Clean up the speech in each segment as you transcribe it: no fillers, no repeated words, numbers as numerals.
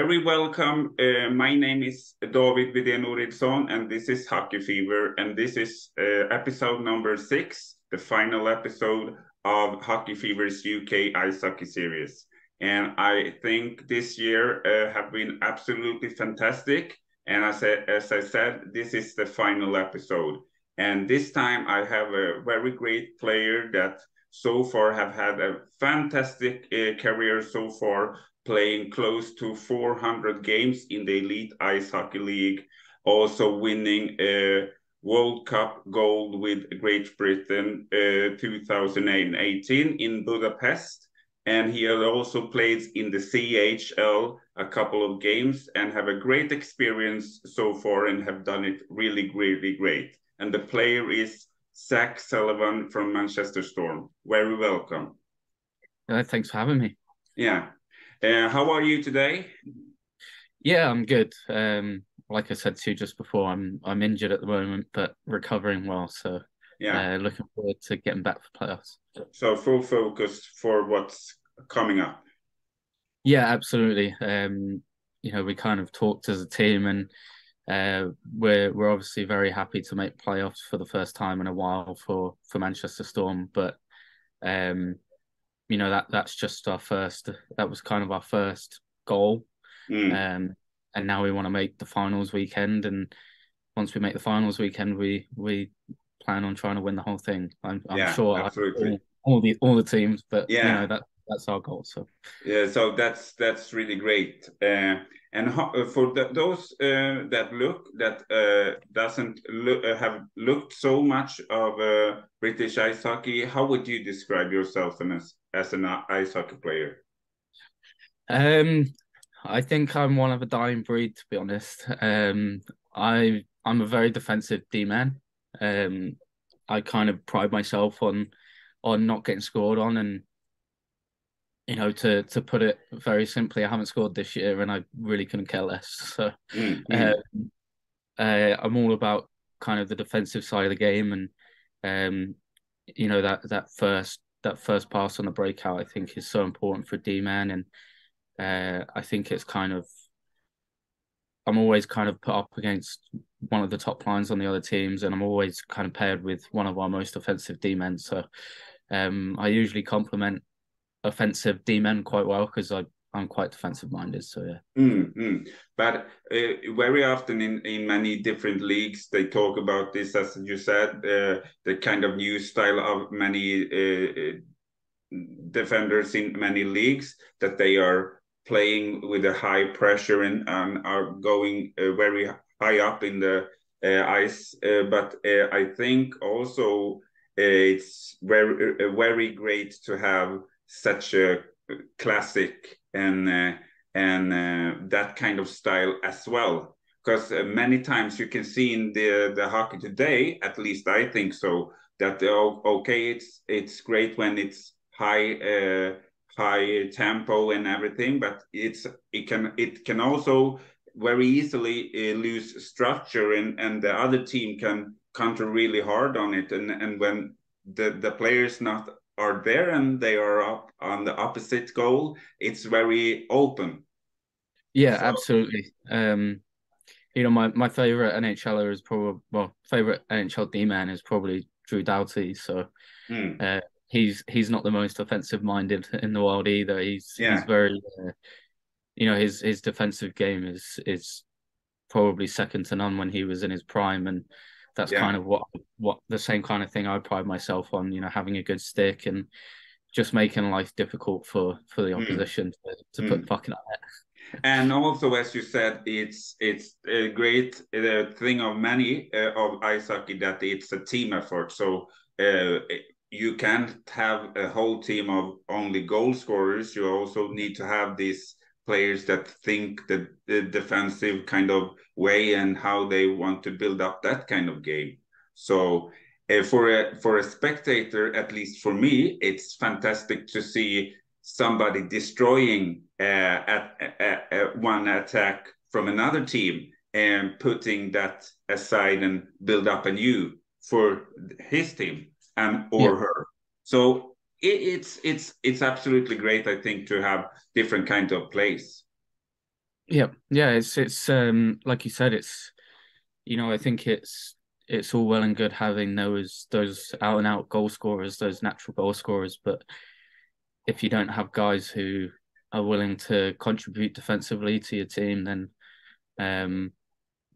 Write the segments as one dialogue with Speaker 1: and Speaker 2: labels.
Speaker 1: Very welcome. My name is David Widén-Oridsson, and this is Hockeyfeber, and this is episode number 6, the final episode of Hockeyfeber's UK Icehockey Series. And I think this year have been absolutely fantastic. And as I said, this is the final episode. And this time I have a very great player that so far have had a fantastic career so far, playing close to 400 games in the Elite Ice Hockey League, also winning a World Cup gold with Great Britain 2018 in Budapest. And he has also played in the CHL a couple of games and have a great experience so far and have done it really, really great. And the player is Zach Sullivan from Manchester Storm. Very welcome.
Speaker 2: Thanks for having me.
Speaker 1: Yeah. How are you today?
Speaker 2: Yeah, I'm good. Like I said to you just before, I'm injured at the moment, but recovering well. So yeah, looking forward to getting back for playoffs.
Speaker 1: So full focus for what's coming up.
Speaker 2: Yeah, absolutely. We kind of talked as a team, and we're obviously very happy to make playoffs for the first time in a while for Manchester Storm, but that's just our first. That was kind of our first goal, and now we want to make the finals weekend. And once we make the finals weekend, we plan on trying to win the whole thing. I'm sure
Speaker 1: absolutely.
Speaker 2: all the teams, but yeah, that's our goal. So
Speaker 1: yeah, so that's really great. And for those that doesn't have looked so much of British ice hockey, how would you describe yourself as an ice hockey player?
Speaker 2: I think I'm one of a dying breed, to be honest. I'm a very defensive D-man. I kind of pride myself on not getting scored on, and to put it very simply, I haven't scored this year, and I really couldn't care less. So I'm all about kind of the defensive side of the game, and that first pass on the breakout, I think, is so important for D-man, and I think it's kind of, I'm always kind of put up against one of the top lines on the other teams, and I'm always kind of paired with one of our most offensive D-men. So I usually complement offensive D-men quite well because I'm quite defensive minded. So yeah.
Speaker 1: But very often in many different leagues, they talk about this, as you said, the kind of new style of many defenders in many leagues, that they are playing with a high pressure and are going very high up in the ice. But I think also it's very great to have such a classic and that kind of style as well. Because many times you can see in the hockey today, at least I think so, that okay, it's great when it's high tempo and everything, but it can also very easily lose structure, and the other team can counter really hard on it, and when the players not are there and they are up on the opposite goal, it's very open.
Speaker 2: Yeah, so, absolutely. My favorite NHLer is probably favorite NHL D-man is probably Drew Doughty. So he's not the most offensive minded in the world either. He's very his defensive game is probably second to none when he was in his prime, and that's kind of what the same kind of thing I pride myself on, having a good stick and just making life difficult for the opposition to put the puck in our net.
Speaker 1: And also, as you said, it's a great thing of many of ice hockey that it's a team effort. So you can't have a whole team of only goal scorers. You also need to have these players that think the defensive kind of way and how they want to build up that kind of game. So for a spectator, at least for me, it's fantastic to see somebody destroying one attack from another team and putting that aside and build up a new for his team or her. So it's absolutely great, I think, to have different kinds of plays.
Speaker 2: Yeah, yeah. It's like you said, it's I think it's all well and good having those out and out goal scorers, those natural goal scorers, but if you don't have guys who are willing to contribute defensively to your team, then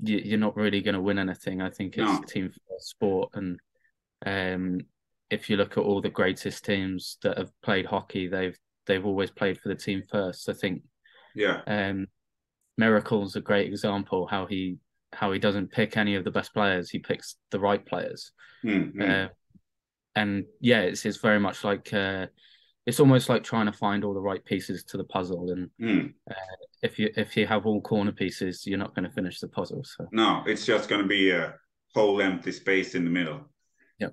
Speaker 2: you're not really going to win anything. I think it's
Speaker 1: No.
Speaker 2: a team sport, and um, if you look at all the greatest teams that have played hockey, they've always played for the team first. I think
Speaker 1: Yeah.
Speaker 2: Miracle's a great example how he doesn't pick any of the best players, he picks the right players.
Speaker 1: Mm-hmm.
Speaker 2: Uh, and yeah, it's very much like it's almost like trying to find all the right pieces to the puzzle. And
Speaker 1: Mm.
Speaker 2: if you have all corner pieces, you're not going to finish the puzzle. So
Speaker 1: No, it's just going to be a whole empty space in the middle.
Speaker 2: yeah,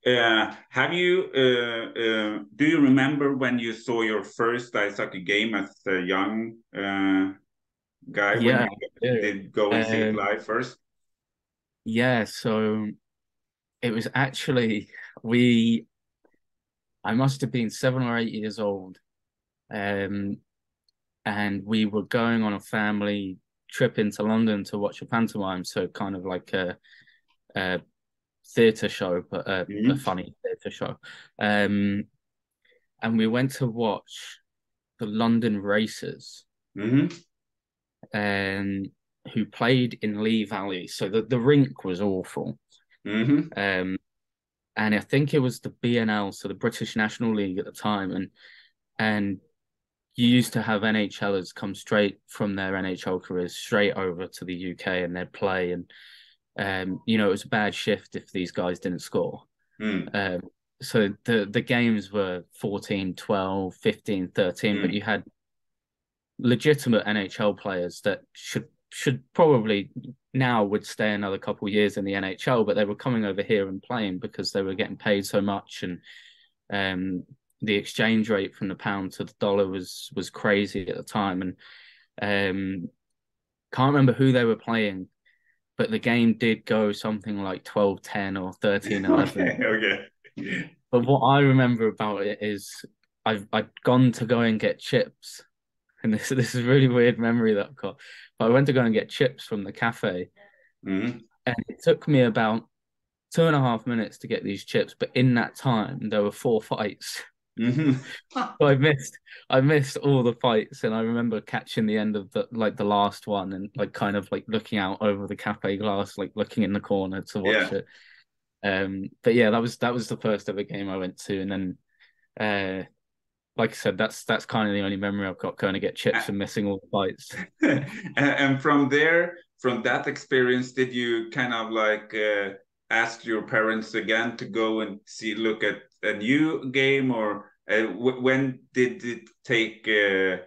Speaker 1: Yeah. Have you do you remember when you saw your first ice hockey game as a young guy when
Speaker 2: yeah,
Speaker 1: you did go and see it
Speaker 2: um,
Speaker 1: live first?
Speaker 2: yeah. So it was actually we. I must have been 7 or 8 years old, um, and we were going on a family trip into London to watch a pantomime. So kind of like a theatre show, but a
Speaker 1: Mm-hmm.
Speaker 2: funny theatre show. Um, and we went to watch the London Racers,
Speaker 1: Mm-hmm.
Speaker 2: um, who played in Lee Valley. So the rink was awful.
Speaker 1: Mm-hmm.
Speaker 2: Um, and I think it was the BNL, so the British National League at the time, and you used to have NHLers come straight from their NHL careers straight over to the UK and they'd play, and it was a bad shift if these guys didn't score.
Speaker 1: Mm.
Speaker 2: Um, so the games were 14, 12, 15, 13, but
Speaker 1: Mm.
Speaker 2: you had legitimate NHL players that should probably now would stay another couple of years in the NHL, but they were coming over here and playing because they were getting paid so much, and the exchange rate from the pound to the dollar was crazy at the time, and can't remember who they were playing, but the game did go something like 12-10 or 13-11.
Speaker 1: Okay. Okay.
Speaker 2: But what I remember about it is I'd gone to go and get chips, and this is a really weird memory that I've got. But I went to go and get chips from the cafe,
Speaker 1: Mm-hmm.
Speaker 2: and it took me about 2.5 minutes to get these chips. But in that time, there were 4 fights.
Speaker 1: Mm-hmm.
Speaker 2: So I missed all the fights, and I remember catching the end of the last one, and like kind of like looking out over the cafe glass, like looking in the corner to watch
Speaker 1: Yeah.
Speaker 2: it. But yeah, that was the first ever game I went to, and then like I said, that's kind of the only memory I've got, going to get chips and missing all the fights.
Speaker 1: And from there, from that experience, did you kind of like ask your parents again to go and look at a new game, or when did it take your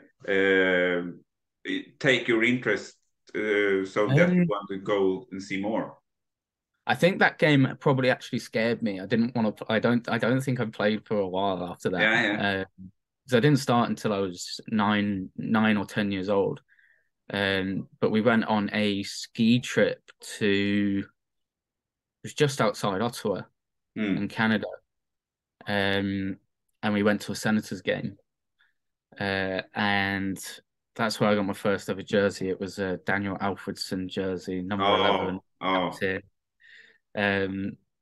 Speaker 1: interest so that you
Speaker 2: Um,
Speaker 1: want to go and see more?
Speaker 2: I think that game probably actually scared me. I didn't want to. I don't think I played for a while after that.
Speaker 1: Yeah, yeah.
Speaker 2: Because I didn't start until I was 9 or 10 years old. But we went on a ski trip to, it was just outside Ottawa in
Speaker 1: Hmm.
Speaker 2: Canada. And we went to a Senators game. And that's where I got my first ever jersey. It was a Daniel Alfredson jersey, number 11,
Speaker 1: Oh, oh,
Speaker 2: captain.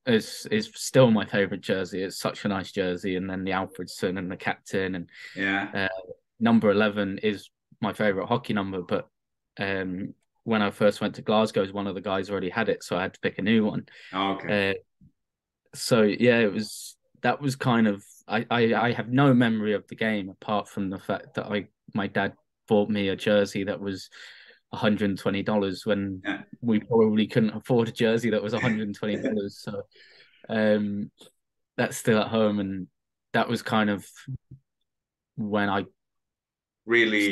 Speaker 2: It's still my favorite jersey. It's such a nice jersey. And then the Alfredson and the captain, and
Speaker 1: yeah.
Speaker 2: uh, number 11 is my favorite hockey number. But when I first went to Glasgow, one of the guys already had it, so I had to pick a new one.
Speaker 1: Okay.
Speaker 2: So yeah, that was kind of, I have no memory of the game apart from the fact that my dad bought me a jersey that was $120 when
Speaker 1: Yeah.
Speaker 2: we probably couldn't afford a jersey that was $120. So that's still at home, and that was kind of when I started
Speaker 1: Really,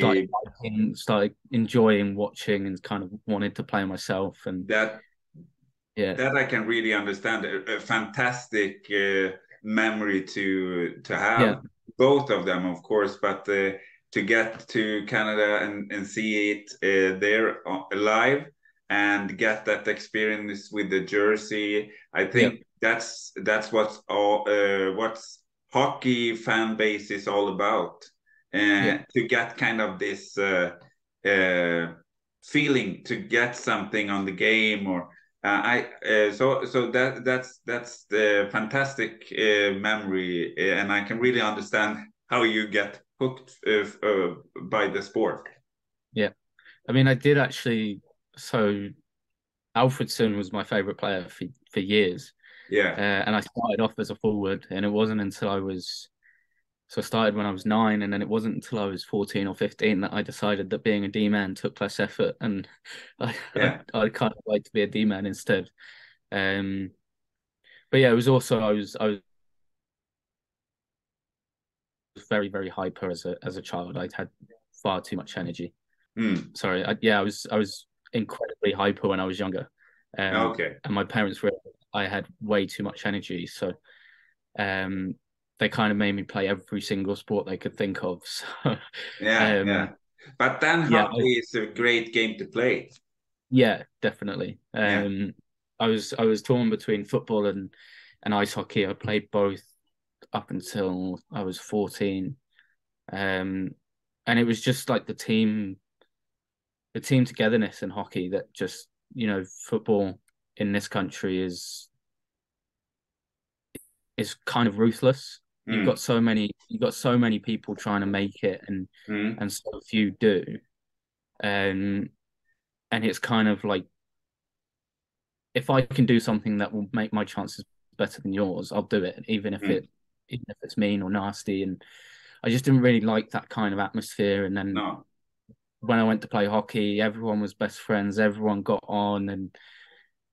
Speaker 2: started enjoying watching and kind of wanted to play myself. And
Speaker 1: that
Speaker 2: yeah,
Speaker 1: that I can really understand. A fantastic memory to have,
Speaker 2: yeah,
Speaker 1: both of them, of course. But to get to Canada and see it there live and get that experience with the jersey, I
Speaker 2: yeah,
Speaker 1: think that's what's hockey fan base is all about.
Speaker 2: yeah,
Speaker 1: To get kind of this. feeling to get something on the game, or so that's the fantastic memory, and I can really understand how you get hooked by the sport.
Speaker 2: Yeah, I mean, I did actually. So Alfredson was my favorite player for years.
Speaker 1: Yeah,
Speaker 2: and I started off as a forward, and it wasn't until I started when I was 9, and then it wasn't until I was 14 or 15 that I decided that being a D-man took less effort, and I kind of like to be a D-man instead. But yeah, it was also I was very, very hyper as a child. I'd had far too much energy. Sorry, I was incredibly hyper when I was younger.
Speaker 1: Okay.
Speaker 2: And my parents were I had way too much energy, so they kind of made me play every single sport they could think of. So
Speaker 1: Yeah. But then hockey is a great game to play.
Speaker 2: Yeah, definitely.
Speaker 1: Yeah.
Speaker 2: I was torn between football and ice hockey. I played both up until I was 14. And it was just like the team togetherness in hockey that just, football in this country is kind of ruthless. You've got so many people trying to make it, and so few do. And it's kind of like, if I can do something that will make my chances better than yours, I'll do it, even if it's mean or nasty. And I just didn't really like that kind of atmosphere. And then when I went to play hockey, everyone was best friends, everyone got on, and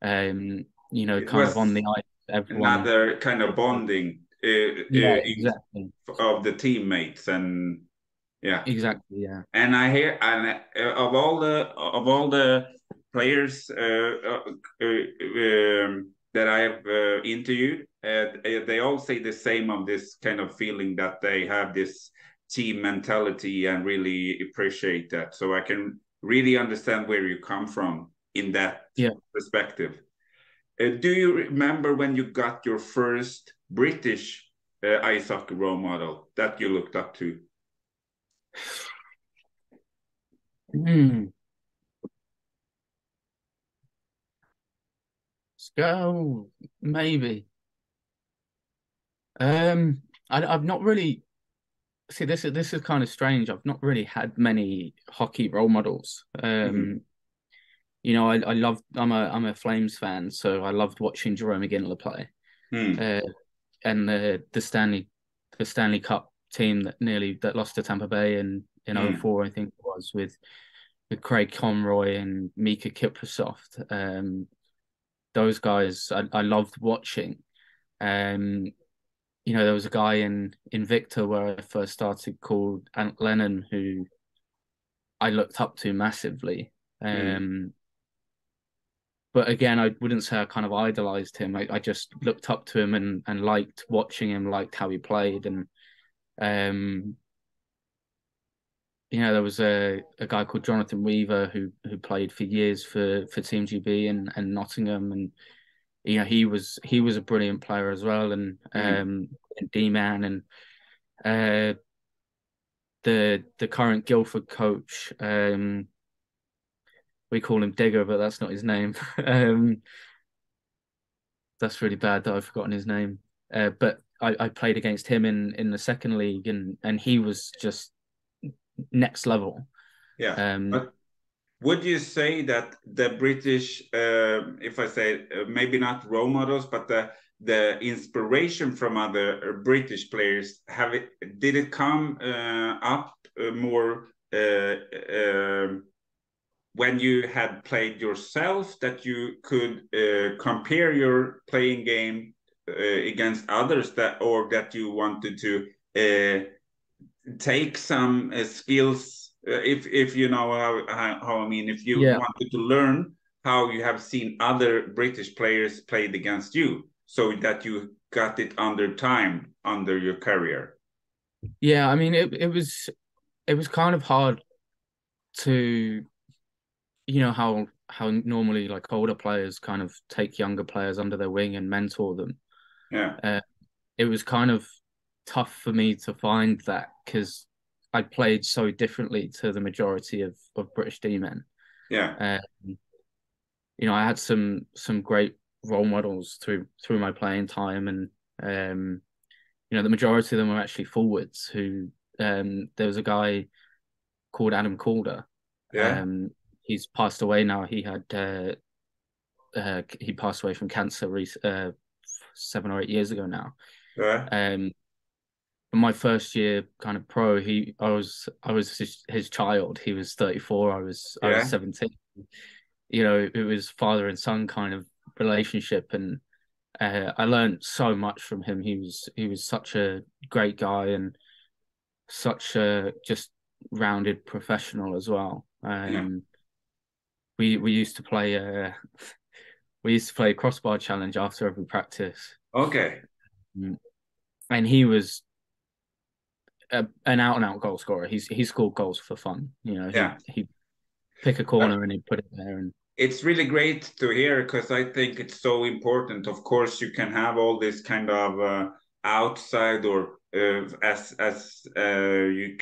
Speaker 2: kind of on the ice, everyone.
Speaker 1: Another kind of bonding
Speaker 2: exactly.
Speaker 1: of the teammates, and
Speaker 2: exactly, yeah.
Speaker 1: And I hear, and of all the players that I have interviewed, they all say the same of this kind of feeling that they have this team mentality and really appreciate that. So I can really understand where you come from in that perspective. Do you remember when you got your first British ice hockey role model that you looked up to?
Speaker 2: Go, maybe. I've not really see this is kind of strange. I've not really had many hockey role models. I love. I'm a Flames fan, so I loved watching Jerome McGinley play. And the Stanley Cup team that lost to Tampa Bay in 04, I think it was, with Craig Conroy and Mika Kiprusoff. Those guys I loved watching. There was a guy in Victor where I first started called Ant Lennon, who I looked up to massively. But again, I wouldn't say I kind of idolized him. I just looked up to him and liked watching him, liked how he played. And there was a guy called Jonathan Weaver who played for years for Team GB and Nottingham, and he was a brilliant player as well, and D-man, and the current Guildford coach, we call him Digger, but that's not his name. That's really bad that I've forgotten his name. But I played against him in the second league, and he was just next level.
Speaker 1: Yeah. But would you say that the British, if I say maybe not role models, but the inspiration from other British players, did it come up more when you had played yourself, that you could compare your playing game against others, or that you wanted to take some skills, if you know how I mean, if you wanted to learn how you have seen other British players played against you, so that you got it under your career?
Speaker 2: Yeah, I mean, it was kind of hard to, how normally like older players kind of take younger players under their wing and mentor them.
Speaker 1: Yeah.
Speaker 2: It was kind of tough for me to find that, because I played so differently to the majority of British D-men.
Speaker 1: Yeah.
Speaker 2: I had some great role models through my playing time, and the majority of them were actually forwards. Who there was a guy called Adam Calder.
Speaker 1: Yeah.
Speaker 2: He's passed away now. He passed away from cancer 7 or 8 years ago now.
Speaker 1: Yeah.
Speaker 2: My first year kind of pro, I was his child. He was 34. I was 17. It was father and son kind of relationship, and I learned so much from him. He was such a great guy and such a just rounded professional as well.
Speaker 1: Yeah.
Speaker 2: We used to play crossbar challenge after every practice.
Speaker 1: Okay.
Speaker 2: And he was an out and out goal scorer. He scored goals for fun. He pick a corner and he'd put it there. And
Speaker 1: it's really great to hear, because I think it's so important. Of course, you can have all this kind of outside, or as you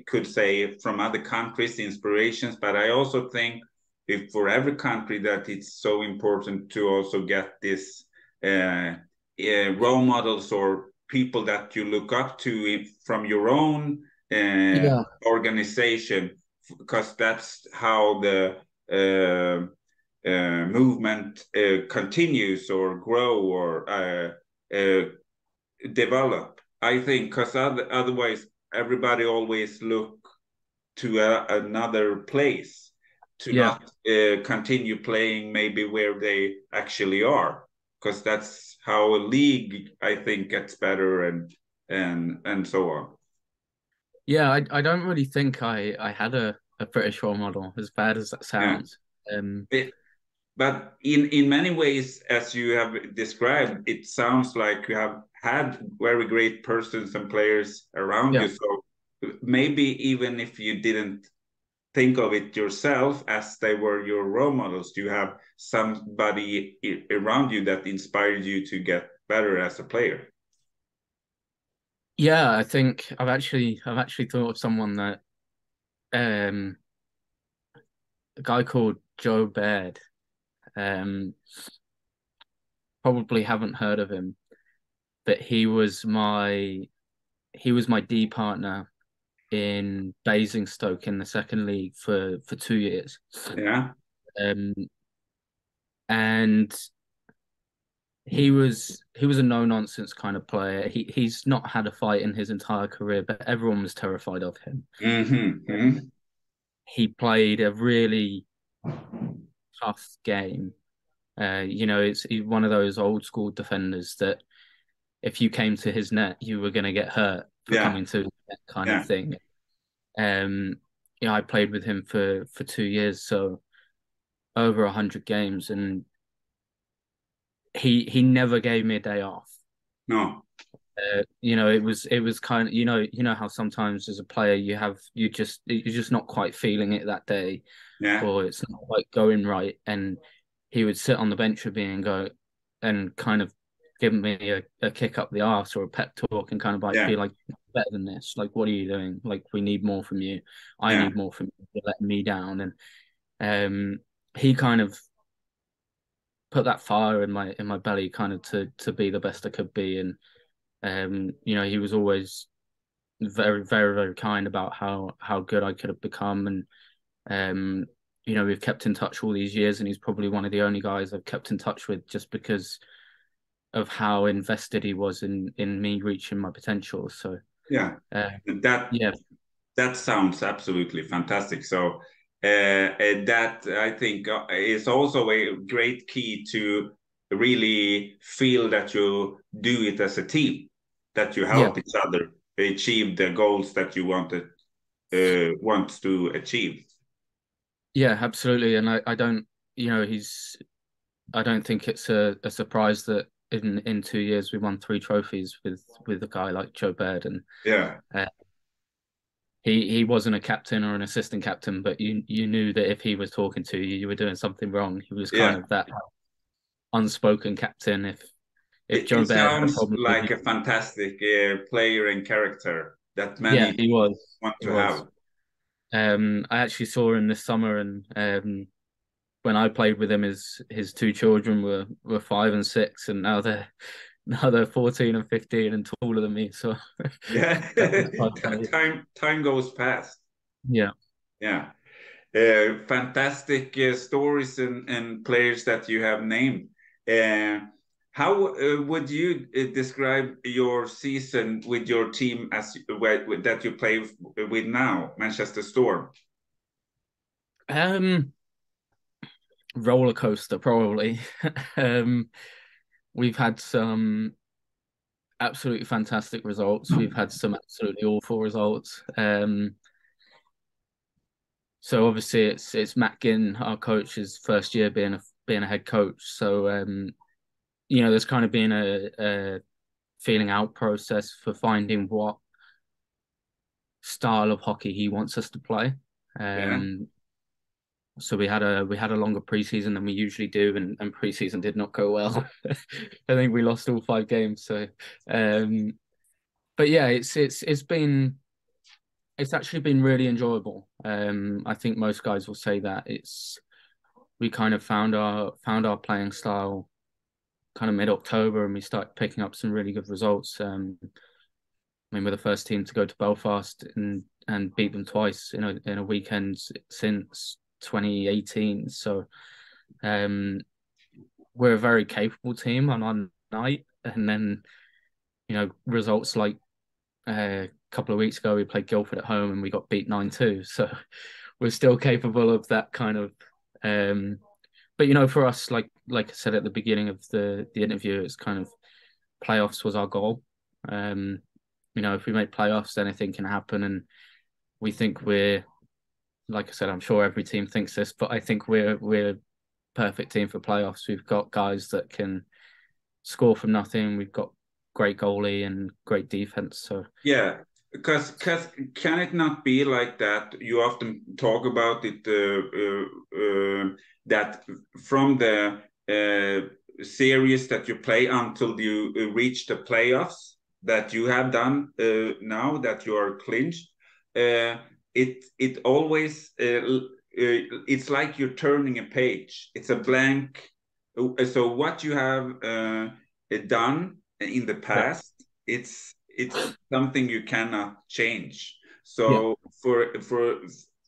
Speaker 1: could say from other countries inspirations, but I also think if for every country that it's so important to also get this role models or people that you look up to from your own organization, because that's how the movement continues or grow or develop. I think, because otherwise everybody always look to another place to not continue playing maybe where they actually are, because that's how a league, I think, gets better and so on.
Speaker 2: Yeah, I don't really think I had a British role model, as bad as that sounds.
Speaker 1: But in many ways, as you have described, it sounds like you have had very great persons and players around you. So maybe even if you didn't think of it yourself as they were your role models, do you have somebody around you that inspired you to get better as a player?
Speaker 2: Yeah, I think I've actually thought of someone that a guy called Joe Baird. Probably haven't heard of him, but he was my D partner in Basingstoke in the second league for 2 years.
Speaker 1: Yeah.
Speaker 2: And he was a no nonsense kind of player. He's not had a fight in his entire career, but everyone was terrified of him.
Speaker 1: Mm-hmm.
Speaker 2: He played a really tough game. He's one of those old school defenders that if you came to his net, you were going to get hurt for coming to that kind of thing. I played with him for 2 years, so over 100 games, and he never gave me a day off.
Speaker 1: No.
Speaker 2: It was kind of, how sometimes as a player you're just not quite feeling it that day, or it's not quite going right, and he would sit on the bench with me and go and kind of give me a kick up the arse or a pep talk and kind of be like, better than this, like, what are you doing? Like, we need more from you. I need more from you. You're letting me down. And he kind of put that fire in my belly kind of to be the best I could be. And he was always very, very, very kind about how good I could have become. And we've kept in touch all these years, and he's probably one of the only guys I've kept in touch with just because of how invested he was in me reaching my potential. So
Speaker 1: that sounds absolutely fantastic. So that, I think, is also a great key to really feel that you do it as a team, that you help each other achieve the goals that you want to achieve.
Speaker 2: Yeah, absolutely. And I don't, I don't think it's a surprise that in 2 years we won 3 trophies with a guy like Joe Baird. And he wasn't a captain or an assistant captain, but you knew that if he was talking to you, you were doing something wrong. He was kind of that unspoken captain. If Joe Baird had a
Speaker 1: sounds
Speaker 2: problem
Speaker 1: like a fantastic player and character. that
Speaker 2: Yeah,
Speaker 1: many
Speaker 2: he was.
Speaker 1: want
Speaker 2: He
Speaker 1: to
Speaker 2: was.
Speaker 1: have.
Speaker 2: I actually saw him this summer, and when I played with him, his two children were 5 and 6, and now they're 14 and 15 and taller than me. So
Speaker 1: Yeah,
Speaker 2: that was quite funny.
Speaker 1: time goes fast.
Speaker 2: Yeah.
Speaker 1: Yeah. Fantastic stories and players that you have named. How would you describe your season with your team that you play with now, Manchester Storm?
Speaker 2: Roller coaster, probably. um, we've had some absolutely fantastic results. We've had some absolutely awful results. So obviously it's Matt Ginn, our coach's first year being a head coach. So there's kind of been a feeling out process for finding what style of hockey he wants us to play.
Speaker 1: Yeah.
Speaker 2: So we had a longer preseason than we usually do, and preseason did not go well. I think we lost all 5 games. So, but yeah, it's actually been really enjoyable. I think most guys will say that we kind of found our playing style kind of mid-October, and we started picking up some really good results. I mean, we're the first team to go to Belfast and beat them twice in a weekend since 2018. So we're a very capable team on our night, and then results like a couple of weeks ago we played Guildford at home and we got beat 9-2. So we're still capable of that kind of. But for us, like I said at the beginning of the interview, it's kind of playoffs was our goal. If we make playoffs, anything can happen, and we think like I said, I'm sure every team thinks this, but I think we're perfect team for playoffs. We've got guys that can score from nothing. We've got great goalie and great defense. So
Speaker 1: yeah, because can it not be like that? You often talk about it that from the series that you play until you reach the playoffs that you have done now that you are clinched. It always it's like you're turning a page. It's a blank. So what you have done in the
Speaker 2: yeah,
Speaker 1: past, it's something you cannot change.
Speaker 2: yeah,
Speaker 1: So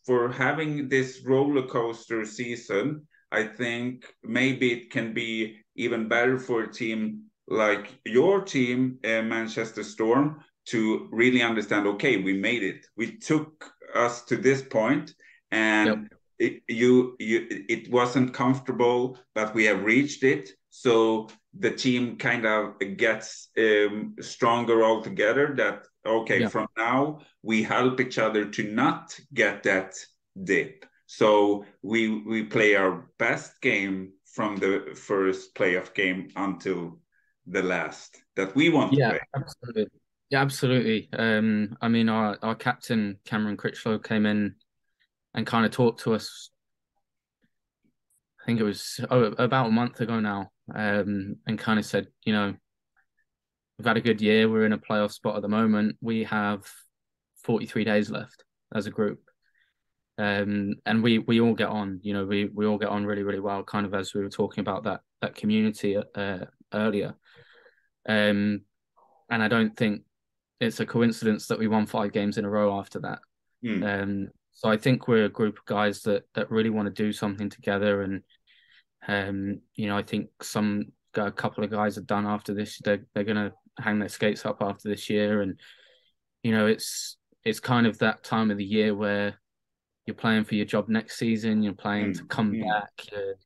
Speaker 1: for having this roller coaster season, I think maybe it can be even better for a team like your team, Manchester Storm, to really understand. Okay, we made it. We took us to this point,
Speaker 2: yep,
Speaker 1: and it wasn't comfortable, but we have reached it. So the team kind of gets stronger altogether. That okay,
Speaker 2: yeah,
Speaker 1: from now we help each other to not get that dip. So we play our best game from the first playoff game until the last that we want to
Speaker 2: yeah,
Speaker 1: play.
Speaker 2: absolutely. Yeah, absolutely. I mean, our captain Cameron Critchlow came in and kind of talked to us. I think it was about a month ago now, and kind of said, we've had a good year. We're in a playoff spot at the moment. We have 43 days left as a group. And we all get on, we all get on really, really well, kind of as we were talking about that community earlier. And I don't think it's a coincidence that we won 5 games in a row after that. So I think we're a group of guys that really want to do something together. And I think a couple of guys are done after this. They're going to hang their skates up after this year. And it's kind of that time of the year where you're playing for your job next season. You're playing to come back.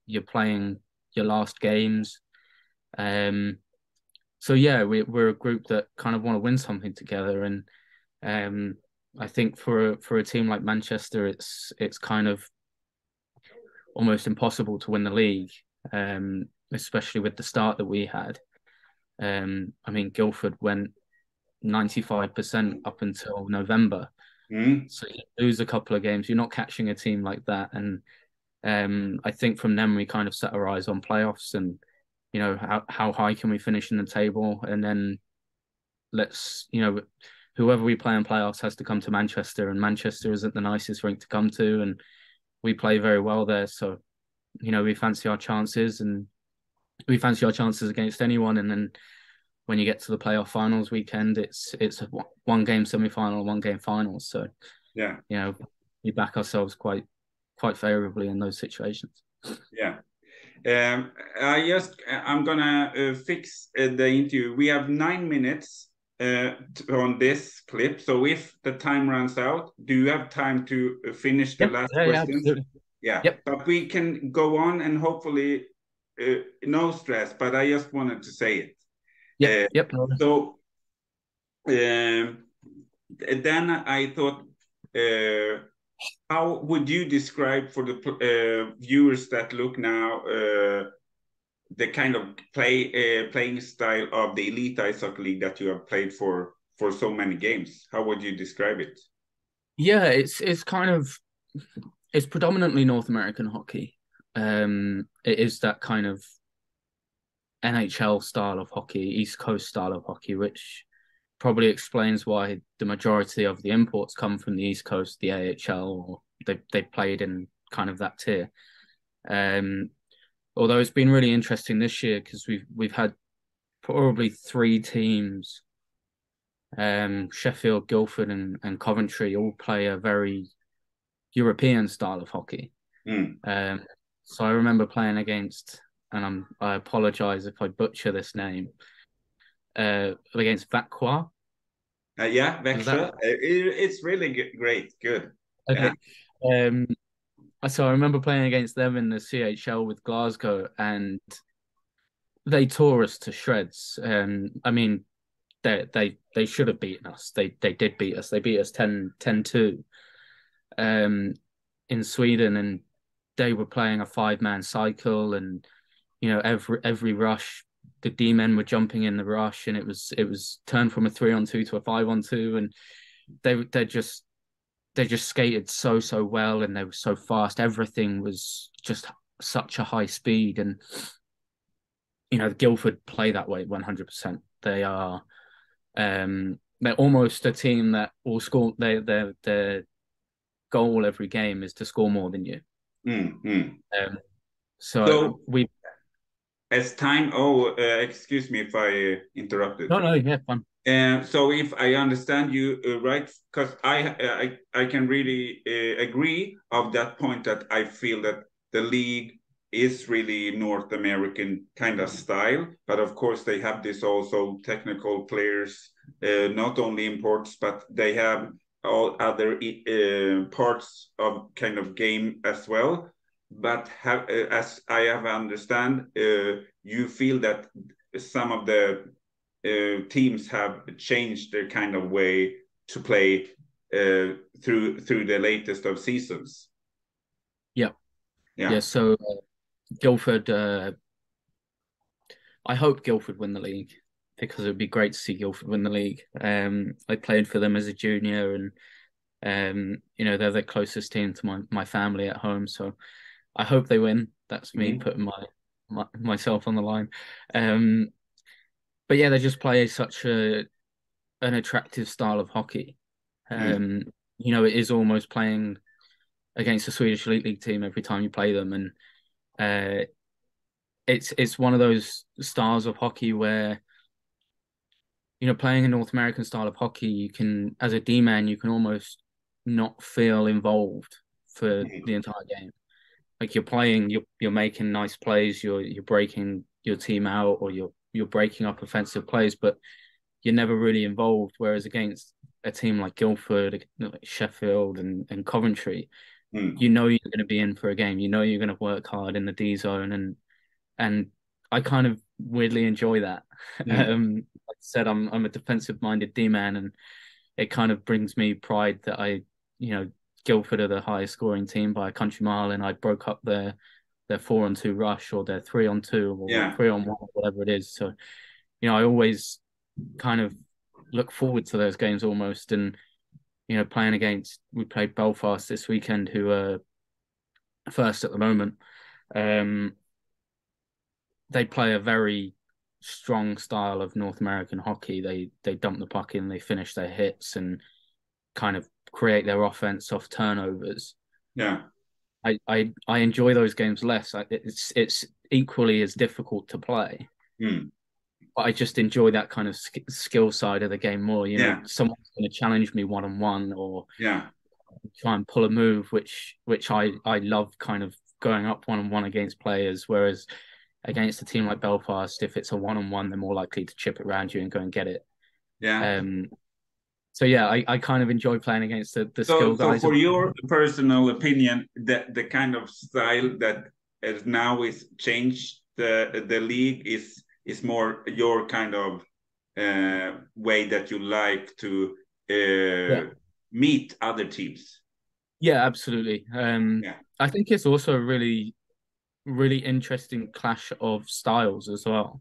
Speaker 2: You're playing your last games. So yeah, we're a group that kind of want to win something together. And I think for a team like Manchester, it's kind of almost impossible to win the league, especially with the start that we had. I mean, Guildford went 95% up until November. So you lose a couple of games, you're not catching a team like that. And I think from then we kind of set our eyes on playoffs and, how high can we finish in the table? And then let's, whoever we play in playoffs has to come to Manchester, and Manchester isn't the nicest rink to come to, and we play very well there. So, we fancy our chances, and we fancy our chances against anyone. And then when you get to the playoff finals weekend, it's a one game semi-final, one game final. So
Speaker 1: yeah,
Speaker 2: we back ourselves quite favorably in those situations.
Speaker 1: Yeah. I'm gonna fix the interview. We have 9 minutes on this clip. So if the time runs out, do you have time to finish the last questions? Yeah.
Speaker 2: Yep.
Speaker 1: But we can go on, and hopefully no stress, but I just wanted to say it.
Speaker 2: Yep.
Speaker 1: So then I thought, how would you describe for the viewers that look now the kind of playing style of the Elite Ice Hockey League that you have played for so many games? How would you describe it?
Speaker 2: Yeah, it's predominantly North American hockey. It is that kind of NHL style of hockey, East Coast style of hockey, which probably explains why the majority of the imports come from the East Coast, the AHL, or they played in kind of that tier. Although it's been really interesting this year because we've had probably 3 teams, Sheffield, Guildford, and Coventry, all play a very European style of hockey. So I remember playing against, and I apologize if I butcher this name, against Vacqua.
Speaker 1: Yeah, Växjö. It's really great. Good.
Speaker 2: Okay. Yeah. So I remember playing against them in the CHL with Glasgow, and they tore us to shreds. I mean, they should have beaten us. They did beat us. They beat us 10-2 in Sweden, and they were playing a 5-man cycle, and every rush, the D-men were jumping in the rush, and it was turned from a 3-on-2 to a 5-on-2, and they just skated so well, and they were so fast. Everything was just such a high speed, and Guildford play that way 100%. They are they're almost a team that will score. Their goal every game is to score more than you. So we.
Speaker 1: As time. Excuse me if I interrupted.
Speaker 2: No, yeah, fun.
Speaker 1: So if I understand you right, because I can really agree of that point, that I feel that the league is really North American kind of style, but of course they have this also technical players, not only imports, but they have all other parts of kind of game as well. But as I have understand, you feel that some of the teams have changed their kind of way to play through the latest of seasons.
Speaker 2: Yeah. So Guildford, I hope Guildford win the league, because it would be great to see Guildford win the league. I played for them as a junior, and they're the closest team to my family at home, so I hope they win. That's me putting myself on the line. But yeah, they just play such an attractive style of hockey. It is almost playing against a Swedish Elite League team every time you play them, and it's one of those styles of hockey where playing a North American style of hockey, you can, as a D-man, you can almost not feel involved for the entire game. Like you're playing, you're making nice plays, you're breaking your team out, or you're breaking up offensive plays, but you're never really involved. Whereas against a team like Guildford, like Sheffield, and Coventry, you're going to be in for a game. You're going to work hard in the D zone, and I kind of weirdly enjoy that. Like I said, I'm a defensive minded D-man, and it kind of brings me pride that Guildford are the highest scoring team by a country mile, and I broke up their 4-on-2 rush, or their 3-on-2, or 3-on-1, or whatever it is. So, I always kind of look forward to those games almost. And, playing against, we played Belfast this weekend, who are first at the moment. They play a very strong style of North American hockey. They dump the puck in, they finish their hits, and kind of create their offense off turnovers.
Speaker 1: Yeah.
Speaker 2: I enjoy those games less. It's equally as difficult to play, but I just enjoy that kind of skill side of the game more. You know, someone's going to challenge me one-on-one, or try and pull a move, which I love, kind of going up one-on-one against players. Whereas against a team like Belfast, if it's a one-on-one, they're more likely to chip it around you and go and get it.
Speaker 1: Yeah.
Speaker 2: So yeah, I kind of enjoy playing against the skill guys.
Speaker 1: So for your personal opinion, the kind of style that is now is changed the league is more your kind of way that you like to meet other teams.
Speaker 2: Yeah, absolutely. I think it's also a really, really interesting clash of styles as well.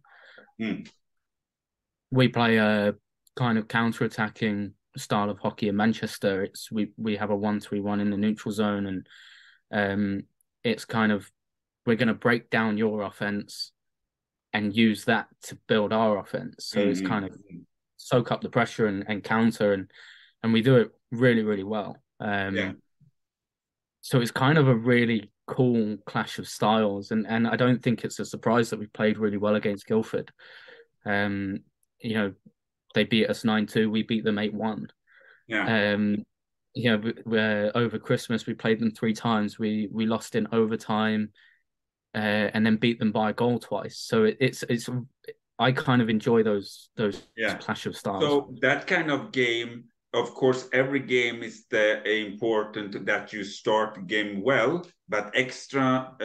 Speaker 2: We play a kind of counter-attacking style of hockey in Manchester. We have a 1-3-1 in the neutral zone, and it's kind of, we're going to break down your offense and use that to build our offense. So it's kind of soak up the pressure and counter, and we do it really, really well. So it's kind of a really cool clash of styles, and I don't think it's a surprise that we played really well against Guildford. You know, they beat us 9-2. We beat them 8-1. Over Christmas we played them 3 times. We lost in overtime, and then beat them by a goal twice. So it's I kind of enjoy those clash of styles.
Speaker 1: So that kind of game, of course, every game is important that you start the game well, but extra,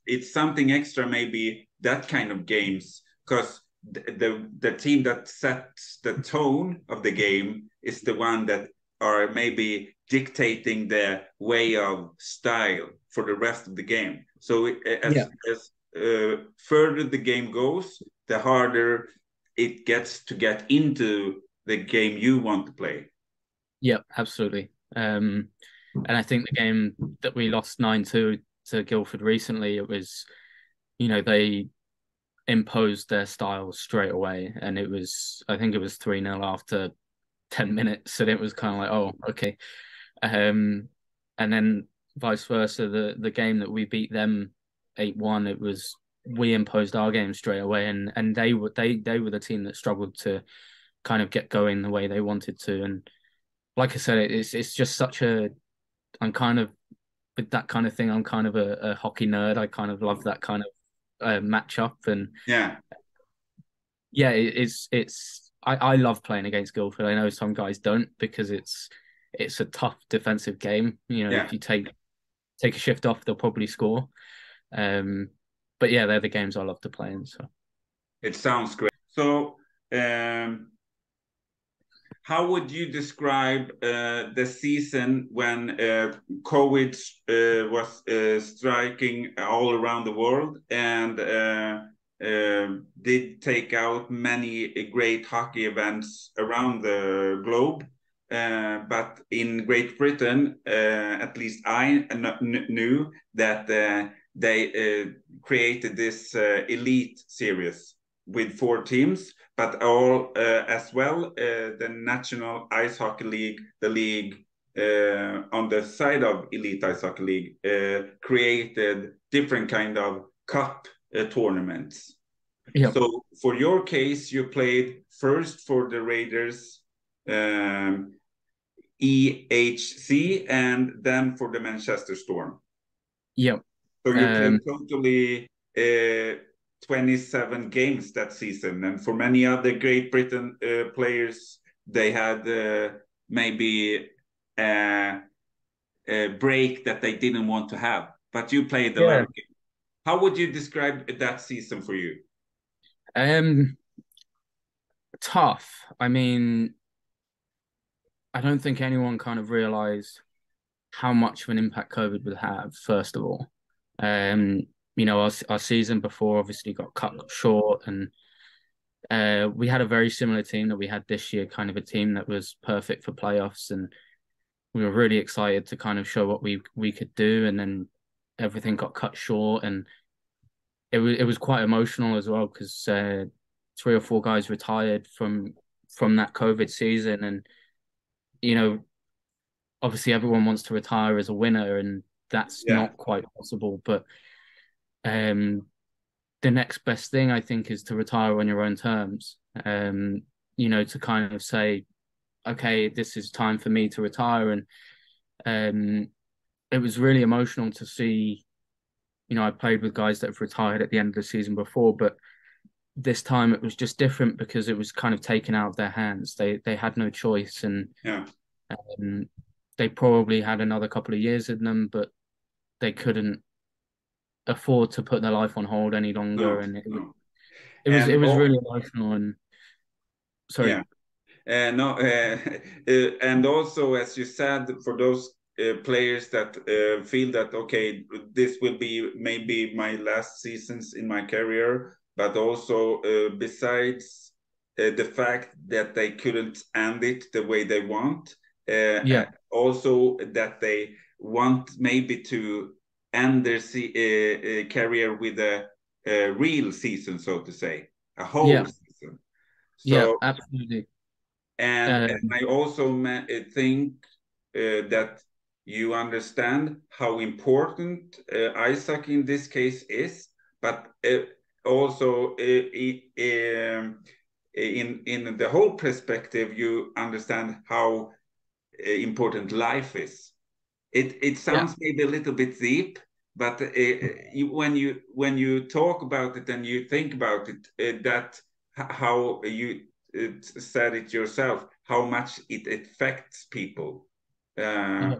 Speaker 1: it's something extra maybe that kind of games, because the team that sets the tone of the game is the one that are maybe dictating the way of style for the rest of the game. So as further the game goes, the harder it gets to get into the game you want to play.
Speaker 2: Yeah, absolutely. And I think the game that we lost 9-2 to Guildford recently, it was, they imposed their style straight away, and I think it was 3-0 after 10 minutes, and it was kind of like, oh, okay. And then vice versa, the game that we beat them 8-1, we imposed our game straight away, and they were the team that struggled to kind of get going the way they wanted to. And like I said, it's just I'm kind of, with that kind of thing, I'm kind of a hockey nerd. I kind of love that kind of matchup, and I love playing against Guildford. I know some guys don't, because it's a tough defensive game. If you take a shift off, they'll probably score. But yeah, they're the games I love to play in. So
Speaker 1: it sounds great. So how would you describe the season when COVID was striking all around the world, and did take out many great hockey events around the globe? But in Great Britain, at least I knew that they created this elite series with 4 teams, but all as well the National Ice Hockey League, the league on the side of Elite Ice Hockey League, created different kind of cup tournaments. So for your case, you played first for the Raiders EHC, and then for the Manchester Storm.
Speaker 2: So
Speaker 1: you played totally 27 games that season, and for many other Great Britain players, they had maybe a break that they didn't want to have, but you played a lot of games. How would you describe that season for you?
Speaker 2: Tough. I mean, I don't think anyone kind of realized how much of an impact COVID would have, first of all. Our season before obviously got cut short, and we had a very similar team that we had this year, kind of a team that was perfect for playoffs, and we were really excited to kind of show what we could do, and then everything got cut short, and it was quite emotional as well because 3 or 4 guys retired from that COVID season, and you know, obviously everyone wants to retire as a winner, and that's
Speaker 1: Yeah,
Speaker 2: not quite possible. But um, the next best thing I think is to retire on your own terms. To kind of say, okay, this is time for me to retire, and um, it was really emotional to see. I played with guys that have retired at the end of the season before, but this time it was just different because it was kind of taken out of their hands. They had no choice, and
Speaker 1: yeah,
Speaker 2: um, they probably had another couple of years in them, but they couldn't afford to put their life on hold any longer.
Speaker 1: no,
Speaker 2: And
Speaker 1: no,
Speaker 2: it
Speaker 1: and
Speaker 2: was really emotional. And sorry,
Speaker 1: yeah. No, and also, as you said, for those players that feel that okay, this will be maybe my last seasons in my career, but also besides the fact that they couldn't end it the way they want,
Speaker 2: yeah,
Speaker 1: also that they want maybe to end their career with a real season, so to say, a whole
Speaker 2: yeah,
Speaker 1: season.
Speaker 2: yeah,
Speaker 1: So
Speaker 2: absolutely.
Speaker 1: and I also think that you understand how important Isaac in this case is, but also in the whole perspective, you understand how important life is. It
Speaker 2: Yeah,
Speaker 1: sounds maybe a little bit deep, but when you talk about it and you think about it, that how you said it yourself, how much it affects people.
Speaker 2: yeah,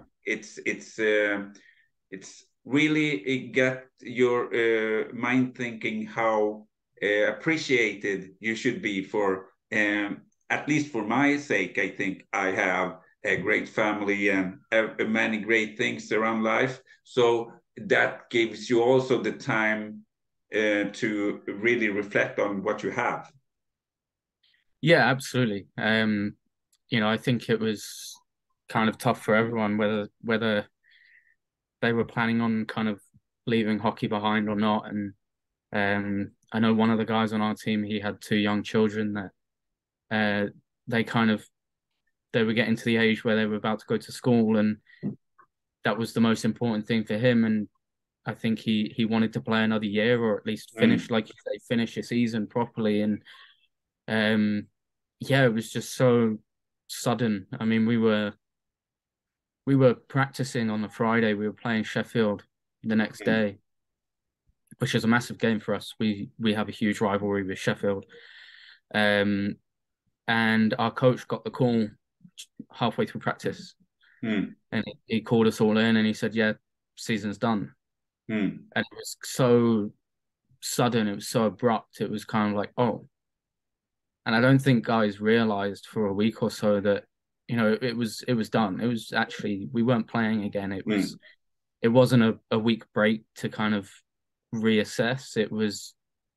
Speaker 1: It's really get your mind thinking how appreciated you should be for at least for my sake. I think I have a great family and many great things around life. So that gives you also the time to really reflect on what you have.
Speaker 2: yeah, absolutely. I think it was kind of tough for everyone, whether they were planning on kind of leaving hockey behind or not. And I know one of the guys on our team, he had 2 young children that uh, they kind of they were getting to the age where they were about to go to school, and that was the most important thing for him. And I think he wanted to play another year, or at least finish,
Speaker 1: Mm.
Speaker 2: like you say, finish a season properly. And um, yeah, it was just so sudden. I mean, we were practicing on the Friday. We were playing Sheffield the next
Speaker 1: Mm.
Speaker 2: day, which is a massive game for us. We have a huge rivalry with Sheffield. Um, and our coach got the call halfway through practice,
Speaker 1: Mm.
Speaker 2: and he called us all in, and he said, "Yeah, season's done."
Speaker 1: Mm.
Speaker 2: And it was so sudden, it was so abrupt. It was kind of like, oh. And I don't think guys realized for a week or so that it was done. It was actually we weren't playing again.
Speaker 1: Mm.
Speaker 2: It wasn't a week break to kind of reassess. It was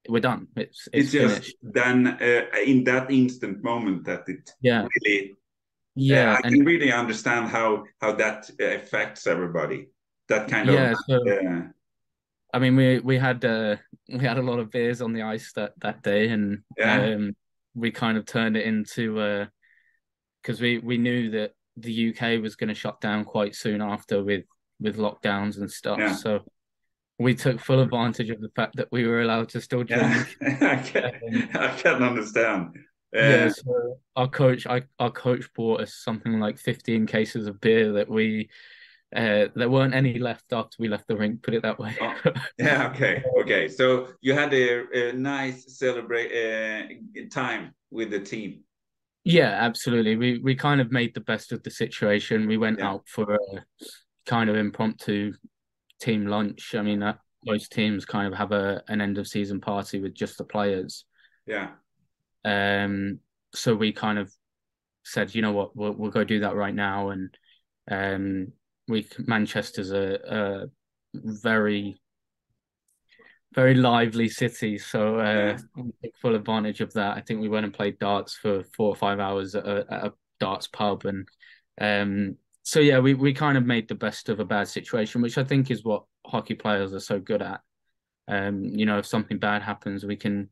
Speaker 2: we're done. It's
Speaker 1: It's just
Speaker 2: finished.
Speaker 1: then in that instant moment that it
Speaker 2: Yeah,
Speaker 1: really
Speaker 2: yeah,
Speaker 1: I
Speaker 2: and
Speaker 1: can really understand how that affects everybody. That kind of
Speaker 2: yeah. So
Speaker 1: uh,
Speaker 2: I mean, we had a lot of beers on the ice that day, and
Speaker 1: yeah,
Speaker 2: we kind of turned it into because we knew that the UK was going to shut down quite soon after with lockdowns and stuff.
Speaker 1: yeah,
Speaker 2: So we took full advantage of the fact that we were allowed to still
Speaker 1: yeah.
Speaker 2: drink. Um,
Speaker 1: I can understand.
Speaker 2: yeah,
Speaker 1: Uh,
Speaker 2: so our coach bought us something like 15 cases of beer that there weren't any left after we left the rink, put it that way.
Speaker 1: oh, yeah, okay, okay. So you had a nice celebrate time with the team.
Speaker 2: Yeah, absolutely. We kind of made the best of the situation. We went
Speaker 1: Yeah,
Speaker 2: out for a kind of impromptu team lunch. I mean, most teams kind of have an end of season party with just the players.
Speaker 1: yeah,
Speaker 2: Um, so we kind of said, you know what, we'll go do that right now. And um, Manchester's a very very lively city, so
Speaker 1: yeah.
Speaker 2: we took full advantage of that. I think we went and played darts for 4 or 5 hours at a darts pub, and so yeah, we kind of made the best of a bad situation, which I think is what hockey players are so good at. If something bad happens, we can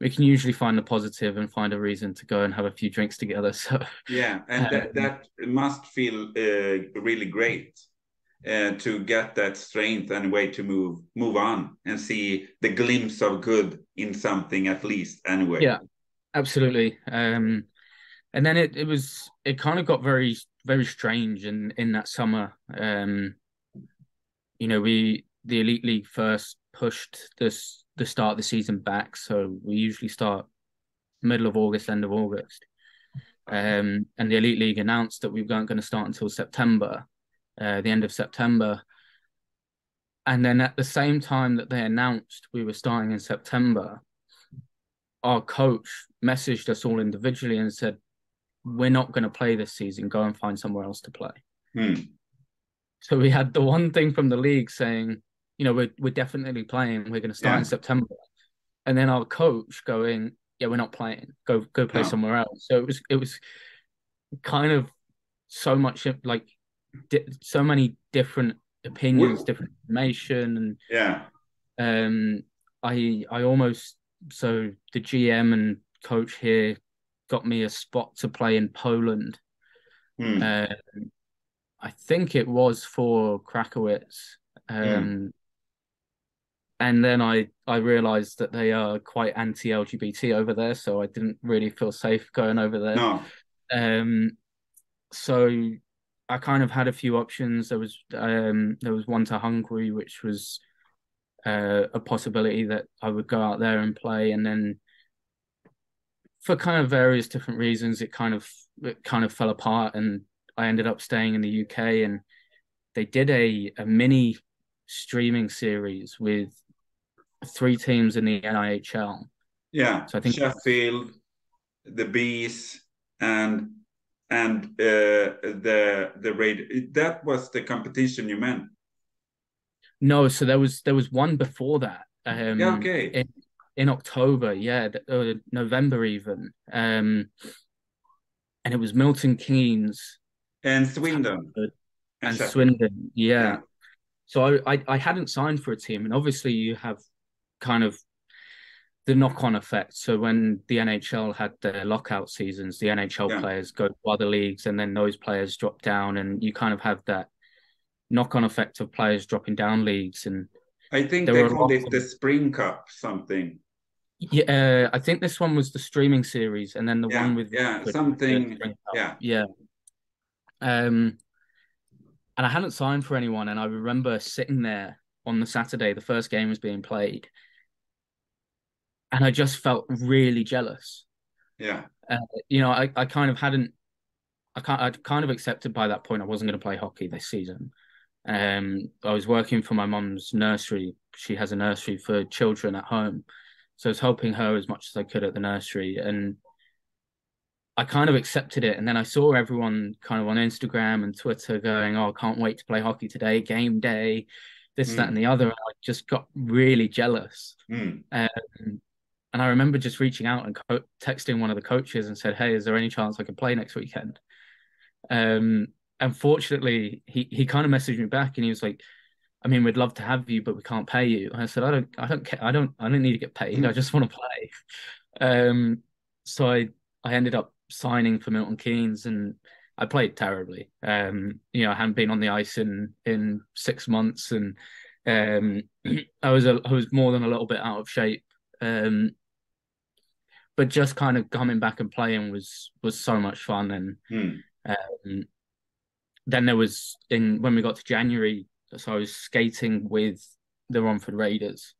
Speaker 2: usually find the positive and find a reason to go and have a few drinks together. So
Speaker 1: yeah, and that must feel really great. To get that strength and a way to move on and see the glimpse of good in something at least anyway.
Speaker 2: Yeah, absolutely. And then it kind of got very, very strange in that summer. The Elite League first pushed the start of the season back, so we usually start middle of August, end of August. And the Elite League announced that we weren't going to start until September, the end of September. And then at the same time that they announced we were starting in September, our coach messaged us all individually and said, "We're not going to play this season. Go and find somewhere else to play." So we had the one thing from the league saying, we're definitely playing. We're going to start in September. And then our coach going, "Yeah, we're not playing. Go play somewhere else." So it was kind of so much like so many different opinions, different information, and I almost, so the GM and coach here got me a spot to play in Poland. I think it was for Krakowicz. And then I realized that they are quite anti-LGBT over there, so I didn't really feel safe going over there.
Speaker 1: No.
Speaker 2: So I kind of had a few options. There was one to Hungary, which was a possibility that I would go out there and play, and then for kind of various different reasons, it kind of fell apart, and I ended up staying in the UK, and they did a mini streaming series with 3 teams in the NIHL.
Speaker 1: Yeah, so I think Sheffield, the Bees, and the raid. That was the competition you meant?
Speaker 2: No, so there was one before that.
Speaker 1: Okay.
Speaker 2: In October, November even, and it was Milton Keynes
Speaker 1: and Swindon
Speaker 2: and Swindon. Yeah. So I hadn't signed for a team, and obviously you have kind of the knock-on effect. So when the NHL had their lockout seasons, the NHL players go to other leagues, and then those players drop down, and you kind of have that knock-on effect of players dropping down leagues. And
Speaker 1: I think they called it the Spring Cup something.
Speaker 2: Yeah, I think this one was the streaming series, and then the one with
Speaker 1: something.
Speaker 2: Yeah. And I hadn't signed for anyone, and I remember sitting there on the Saturday, the first game was being played, and I just felt really jealous.
Speaker 1: Yeah.
Speaker 2: I kind of hadn't. I'd kind of accepted by that point I wasn't going to play hockey this season. I was working for my mum's nursery. She has a nursery for children at home. So I was helping her as much as I could at the nursery, and I kind of accepted it. And then I saw everyone kind of on Instagram and Twitter going, "Oh, I can't wait to play hockey today, game day, this, that, and the other." And I just got really jealous. And I remember just reaching out and texting one of the coaches and said, "Hey, is there any chance I can play next weekend?" Unfortunately, he kind of messaged me back, and he was like, "I mean, we'd love to have you, but we can't pay you." And I said, I don't care. I don't need to get paid. I just want to play." So I ended up signing for Milton Keynes, and I played terribly. I hadn't been on the ice in 6 months, and I was more than a little bit out of shape. But just kind of coming back and playing was so much fun. And then there was when we got to January, so I was skating with the Romford Raiders,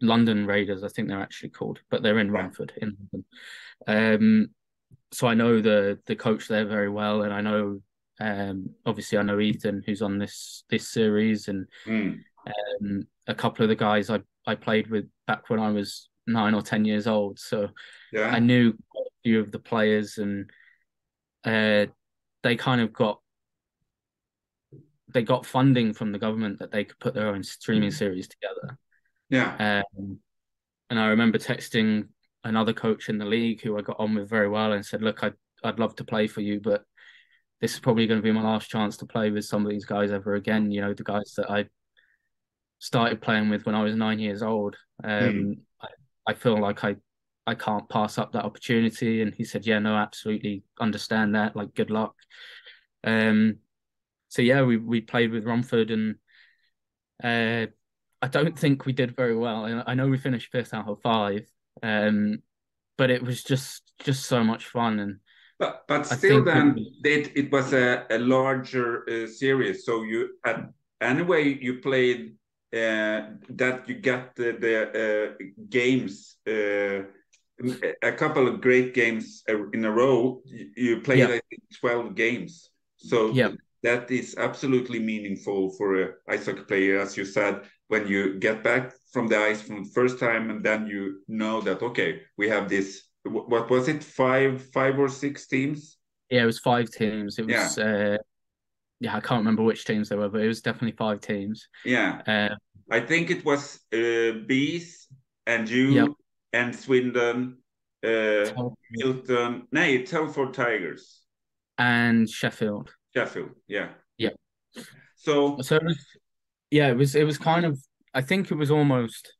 Speaker 2: London Raiders, I think they're actually called, but they're in Romford in London. So I know the coach there very well, and I know obviously I know Ethan, who's on this series, and a couple of the guys I played with back when I was 9 or 10 years old. So I knew a few of the players, and they kind of got funding from the government that they could put their own streaming series together. And I remember texting another coach in the league who I got on with very well and said, "Look, I'd love to play for you, but this is probably going to be my last chance to play with some of these guys ever again. The guys that I started playing with when I was 9 years old. I feel like I can't pass up that opportunity. And he said, yeah, no, absolutely understand that. Like, good luck. So yeah, we played with Romford, and I don't think we did very well. I know we finished 5th out of 5, but it was just so much fun. And
Speaker 1: but
Speaker 2: I
Speaker 1: still,
Speaker 2: think
Speaker 1: then it was a larger series. So you anyway you played that you got the games. A couple of great games in a row. You played,
Speaker 2: yeah,
Speaker 1: I think, 12 games. So
Speaker 2: yeah,
Speaker 1: that is absolutely meaningful for a ice hockey player, as you said, when you get back from the ice from the first time, and then you know that, okay, we have this. What was it? Five or six teams?
Speaker 2: yeah. It was 5 teams. It
Speaker 1: Yeah,
Speaker 2: was yeah, I can't remember which teams they were, but it was definitely 5 teams.
Speaker 1: yeah.
Speaker 2: Uh,
Speaker 1: I think it was Bees and
Speaker 2: yep,
Speaker 1: you and Swindon, uh,
Speaker 2: Telford
Speaker 1: Milton. No, Telford Tigers.
Speaker 2: and Sheffield.
Speaker 1: Sheffield, yeah.
Speaker 2: Yeah.
Speaker 1: So,
Speaker 2: So it was, yeah, it was kind of, I think it was almost.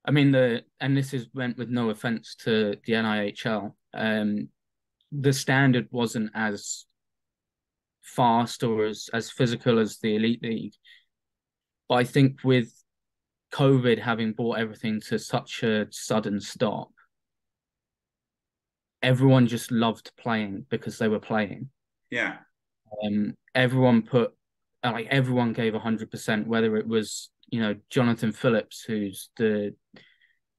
Speaker 2: I mean, and this is meant with no offense to the NIHL. The standard wasn't as fast or as physical as the Elite League. But I think with COVID having brought everything to such a sudden stop, everyone just loved playing because they were playing.
Speaker 1: yeah,
Speaker 2: Everyone put, like, everyone gave 100%, whether it was, Jonathan Phillips, who's the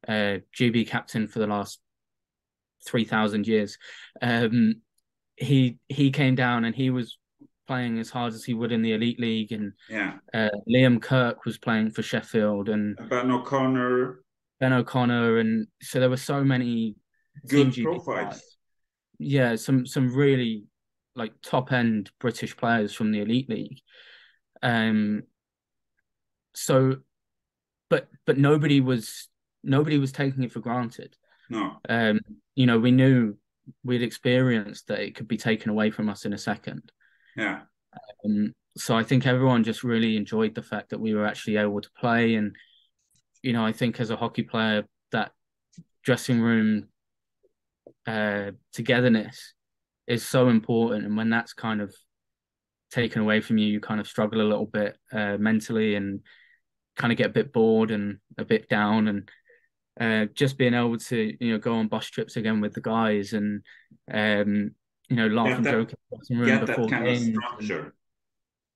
Speaker 2: GB captain for the last 3,000 years. He came down and he was playing as hard as he would in the Elite League, and
Speaker 1: yeah.
Speaker 2: Liam Kirk was playing for Sheffield, and
Speaker 1: Ben O'Connor,
Speaker 2: Ben O'Connor, and so there were so many Team
Speaker 1: good
Speaker 2: GB guys.
Speaker 1: profiles.
Speaker 2: Yeah, some really like top end British players from the Elite League. So, but nobody was taking it for granted.
Speaker 1: No,
Speaker 2: We knew we'd experienced that it could be taken away from us in a second.
Speaker 1: yeah,
Speaker 2: So I think everyone just really enjoyed the fact that we were actually able to play. And, I think as a hockey player, that dressing room togetherness is so important. And when that's kind of taken away from you, you kind of struggle a little bit mentally and kind of get a bit bored and a bit down. And just being able to, go on bus trips again with the guys and, laugh
Speaker 1: get
Speaker 2: and
Speaker 1: that,
Speaker 2: joke in the dressing room
Speaker 1: get that
Speaker 2: before
Speaker 1: kind of
Speaker 2: games.
Speaker 1: structure.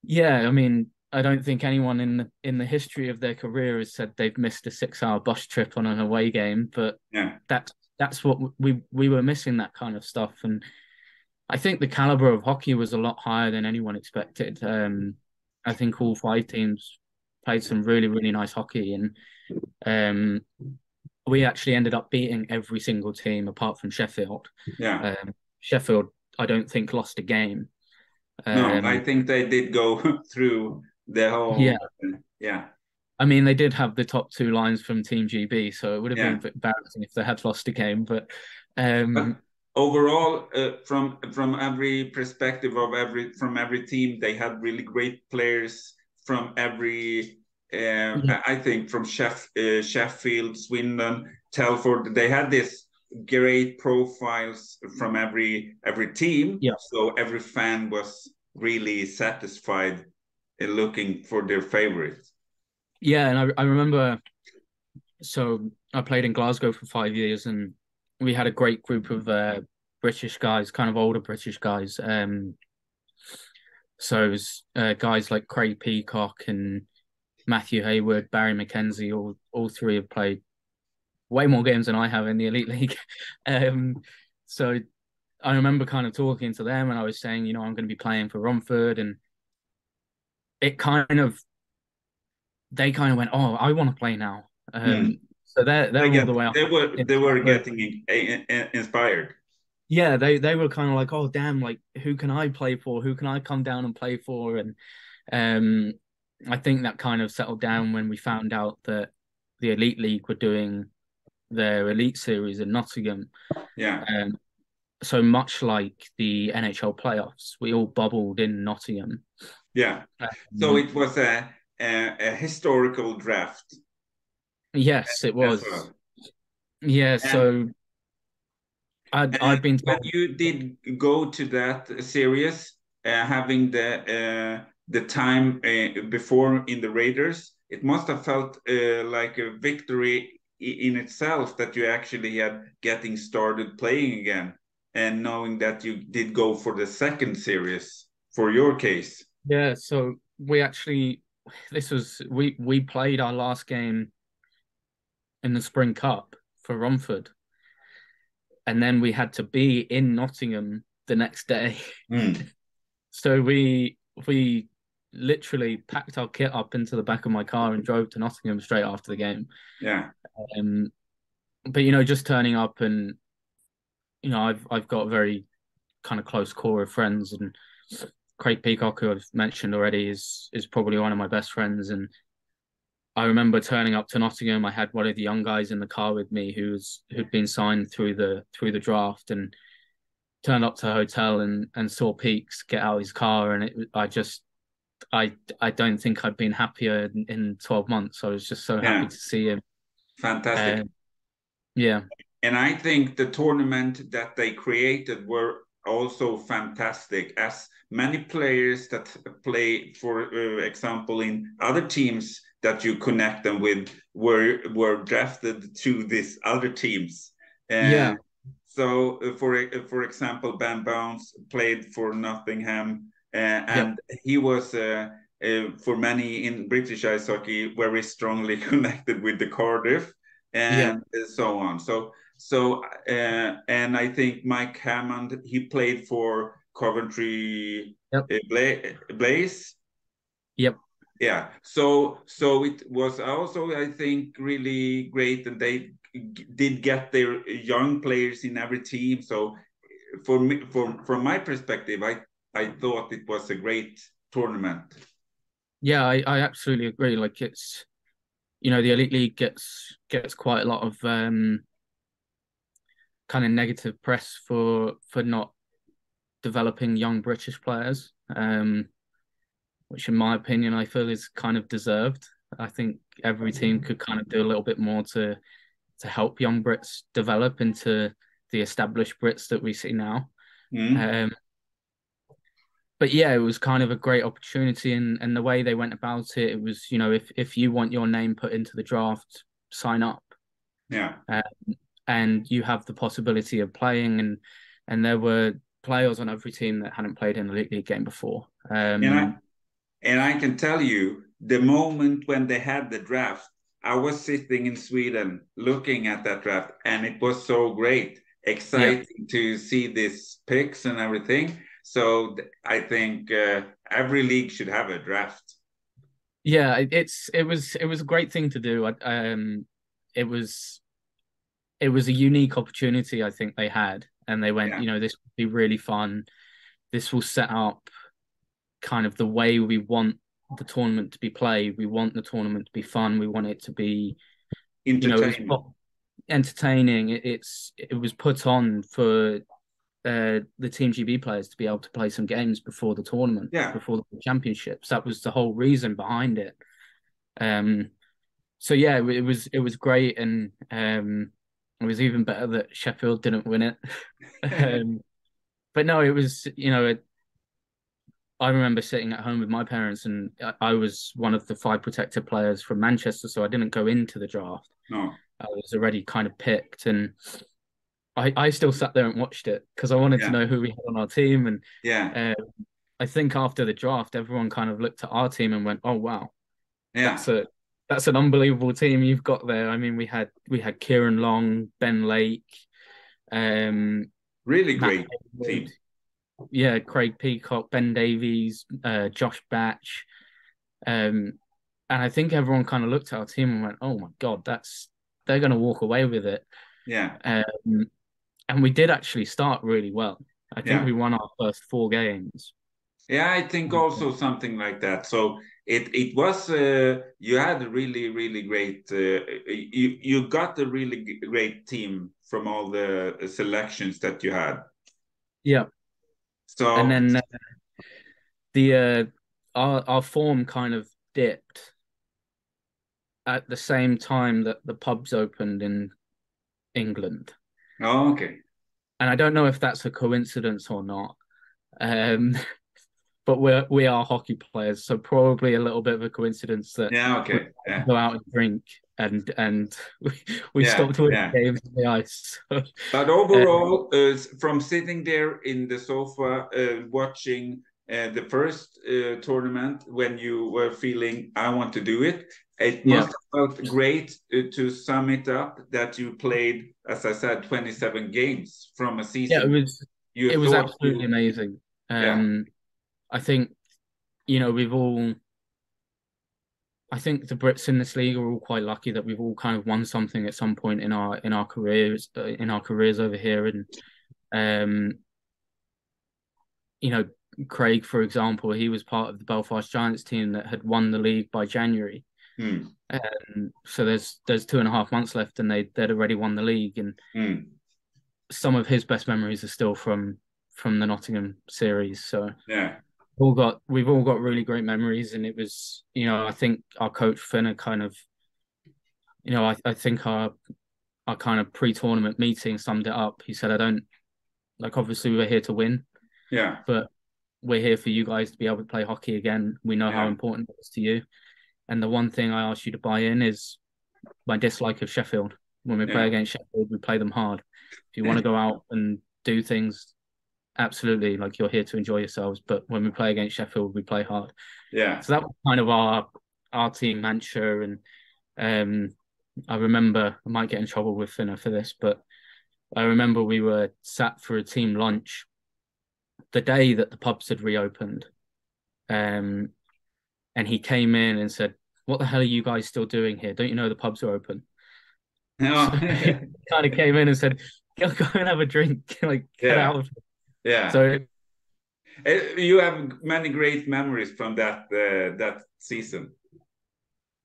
Speaker 2: Yeah, I mean, I don't think anyone in the history of their career has said they've missed a 6-hour bus trip on an away game, but
Speaker 1: Yeah,
Speaker 2: that's what we were missing, that kind of stuff. And I think the caliber of hockey was a lot higher than anyone expected. I think all 5 teams played some really, really nice hockey, and we actually ended up beating every single team apart from Sheffield.
Speaker 1: yeah.
Speaker 2: Sheffield, I don't think, lost a game.
Speaker 1: No, I think they did go through the
Speaker 2: Yeah,
Speaker 1: whole. Yeah,
Speaker 2: I mean, they did have the top 2 lines from Team GB, so it would have been a
Speaker 1: yeah.
Speaker 2: bit embarrassing if they had lost a game. But
Speaker 1: But overall, from every perspective of every team, they had really great players from every.
Speaker 2: yeah,
Speaker 1: I think from Sheffield, Swindon, Telford, they had this great profiles from every team.
Speaker 2: yeah,
Speaker 1: So every fan was really satisfied in looking for their favorites.
Speaker 2: yeah, and I remember. So I played in Glasgow for 5 years, and we had a great group of British guys, kind of older British guys. So it was guys like Craig Peacock and Matthew Hayward, Barry McKenzie. All 3 have played way more games than I have in the Elite League. So I remember kind of talking to them, and I was saying, I'm going to be playing for Romford, and it they kind of went, "Oh, I want to play now."
Speaker 1: Mm.
Speaker 2: So they're all the way up in
Speaker 1: They were
Speaker 2: Scotland.
Speaker 1: getting inspired.
Speaker 2: Yeah, they were kind of like, "Oh, damn! Like, who can I play for? Who can I come down and play for?" And um, I think that kind of settled down when we found out that the Elite League were doing their Elite Series in Nottingham.
Speaker 1: Yeah,
Speaker 2: So much like the NHL playoffs, we all bubbled in Nottingham.
Speaker 1: yeah. So it was a historical draft.
Speaker 2: Yes, it was.
Speaker 1: Well.
Speaker 2: Yeah,
Speaker 1: And,
Speaker 2: so I'd been
Speaker 1: when
Speaker 2: told.
Speaker 1: you did go to that series, having the time before in the Raiders, it must have felt like a victory in itself that you actually had getting started playing again, and knowing that you did go for the second series for your case.
Speaker 2: Yeah, so we played our last game in the Spring Cup for Romford, and then we had to be in Nottingham the next day.
Speaker 1: Mm.
Speaker 2: So we literally packed our kit up into the back of my car and drove to Nottingham straight after the game.
Speaker 1: Yeah.
Speaker 2: Um, but just turning up, and I've got a very kind of close core of friends, and Craig Peacock, who I've mentioned already, is probably one of my best friends. And I remember turning up to Nottingham. I had one of the young guys in the car with me who'd been signed through the draft, and turned up to the hotel and saw Peaks get out of his car, and I don't think I'd been happier in 12 months. I was just so happy to see him.
Speaker 1: Fantastic.
Speaker 2: Yeah.
Speaker 1: And I think the tournament that they created were also fantastic, as many players that play, for example, in other teams that you connect them with were drafted to these other teams.
Speaker 2: Yeah.
Speaker 1: So, for example, Ben Bounce played for Nottingham, and he was for many in British ice hockey very strongly connected with the Cardiff, and so on. And I think Mike Hammond, he played for Coventry Blaze.
Speaker 2: Yep.
Speaker 1: Yeah. So it was also, I think, really great, and they did get their young players in every team. So for me, from my perspective, I thought it was a great tournament.
Speaker 2: Yeah, I absolutely agree. Like, it's the Elite League gets quite a lot of kind of negative press for not developing young British players, which in my opinion I feel is kind of deserved. I think every team could kind of do a little bit more to help young Brits develop into the established Brits that we see now. But yeah, it was kind of a great opportunity, and the way they went about it, it was, if you want your name put into the draft, sign up.
Speaker 1: Yeah.
Speaker 2: And you have the possibility of playing, and there were players on every team that hadn't played in a league game before.
Speaker 1: And I can tell you, the moment when they had the draft, I was sitting in Sweden looking at that draft, and it was so great, exciting to see these picks and everything. So I think every league should have a draft.
Speaker 2: Yeah, it was a great thing to do. It was a unique opportunity I think they had, and they went, this will be really fun. This will set up kind of the way we want the tournament to be played. We want the tournament to be fun. We want it to be entertaining. It was put on for the Team GB players to be able to play some games before the tournament, before the championships. That was the whole reason behind it. So yeah, it was great, and it was even better that Sheffield didn't win it. But no, it was, I remember sitting at home with my parents, and I was one of the 5 protected players from Manchester, so I didn't go into the draft.
Speaker 1: No.
Speaker 2: I was already kind of picked, and I still sat there and watched it because I wanted to know who we had on our team. And I think after the draft, everyone kind of looked at our team and went, "Oh wow, that's an unbelievable team you've got there." I mean, we had Kieran Long, Ben Lake,
Speaker 1: really great team.
Speaker 2: Yeah, Craig Peacock, Ben Davies, Josh Batch, and I think everyone kind of looked at our team and went, "Oh my God, they're going to walk away with it."
Speaker 1: Yeah.
Speaker 2: And we did actually start really well. I think we won our first 4 games.
Speaker 1: Yeah, I think also something like that. So it was you had a really great you got a really great team from all the selections that you had.
Speaker 2: Yeah.
Speaker 1: So
Speaker 2: and then the our form kind of dipped at the same time that the pubs opened in England.
Speaker 1: Oh, okay.
Speaker 2: And I don't know if that's a coincidence or not. But we are hockey players, so probably a little bit of a coincidence that
Speaker 1: Okay.
Speaker 2: we go out and drink and we stopped winning games on the ice.
Speaker 1: But overall, from sitting there in the sofa watching the first tournament, when you were feeling I want to do it, it must have felt great to sum it up that you played, as I said, 27 games from a season.
Speaker 2: Yeah, it was absolutely amazing. I think, I think the Brits in this league are all quite lucky that we've all kind of won something at some point in our careers over here. And Craig, for example, he was part of the Belfast Giants team that had won the league by January. So there's 2.5 months left, and they'd already won the league. And some of his best memories are still from the Nottingham series. So we've all got really great memories, and it was, I think our coach Finn kind of, I think our kind of pre-tournament meeting summed it up. He said, obviously we're here to win, but we're here for you guys to be able to play hockey again. We know how important it is to you. And the one thing I asked you to buy in is my dislike of Sheffield. When we play against Sheffield, we play them hard. If you want to go out and do things, absolutely, like, you're here to enjoy yourselves. But when we play against Sheffield, we play hard. So that was kind of our team mantra. And I remember, I might get in trouble with Finna for this, but I remember we were sat for a team lunch the day that the pubs had reopened. And he came in and said, "What the hell are you guys still doing here? Don't you know the pubs are open?" So he kind of came in and said, "Go and have a drink, like, get out of here." So
Speaker 1: you have many great memories from that season.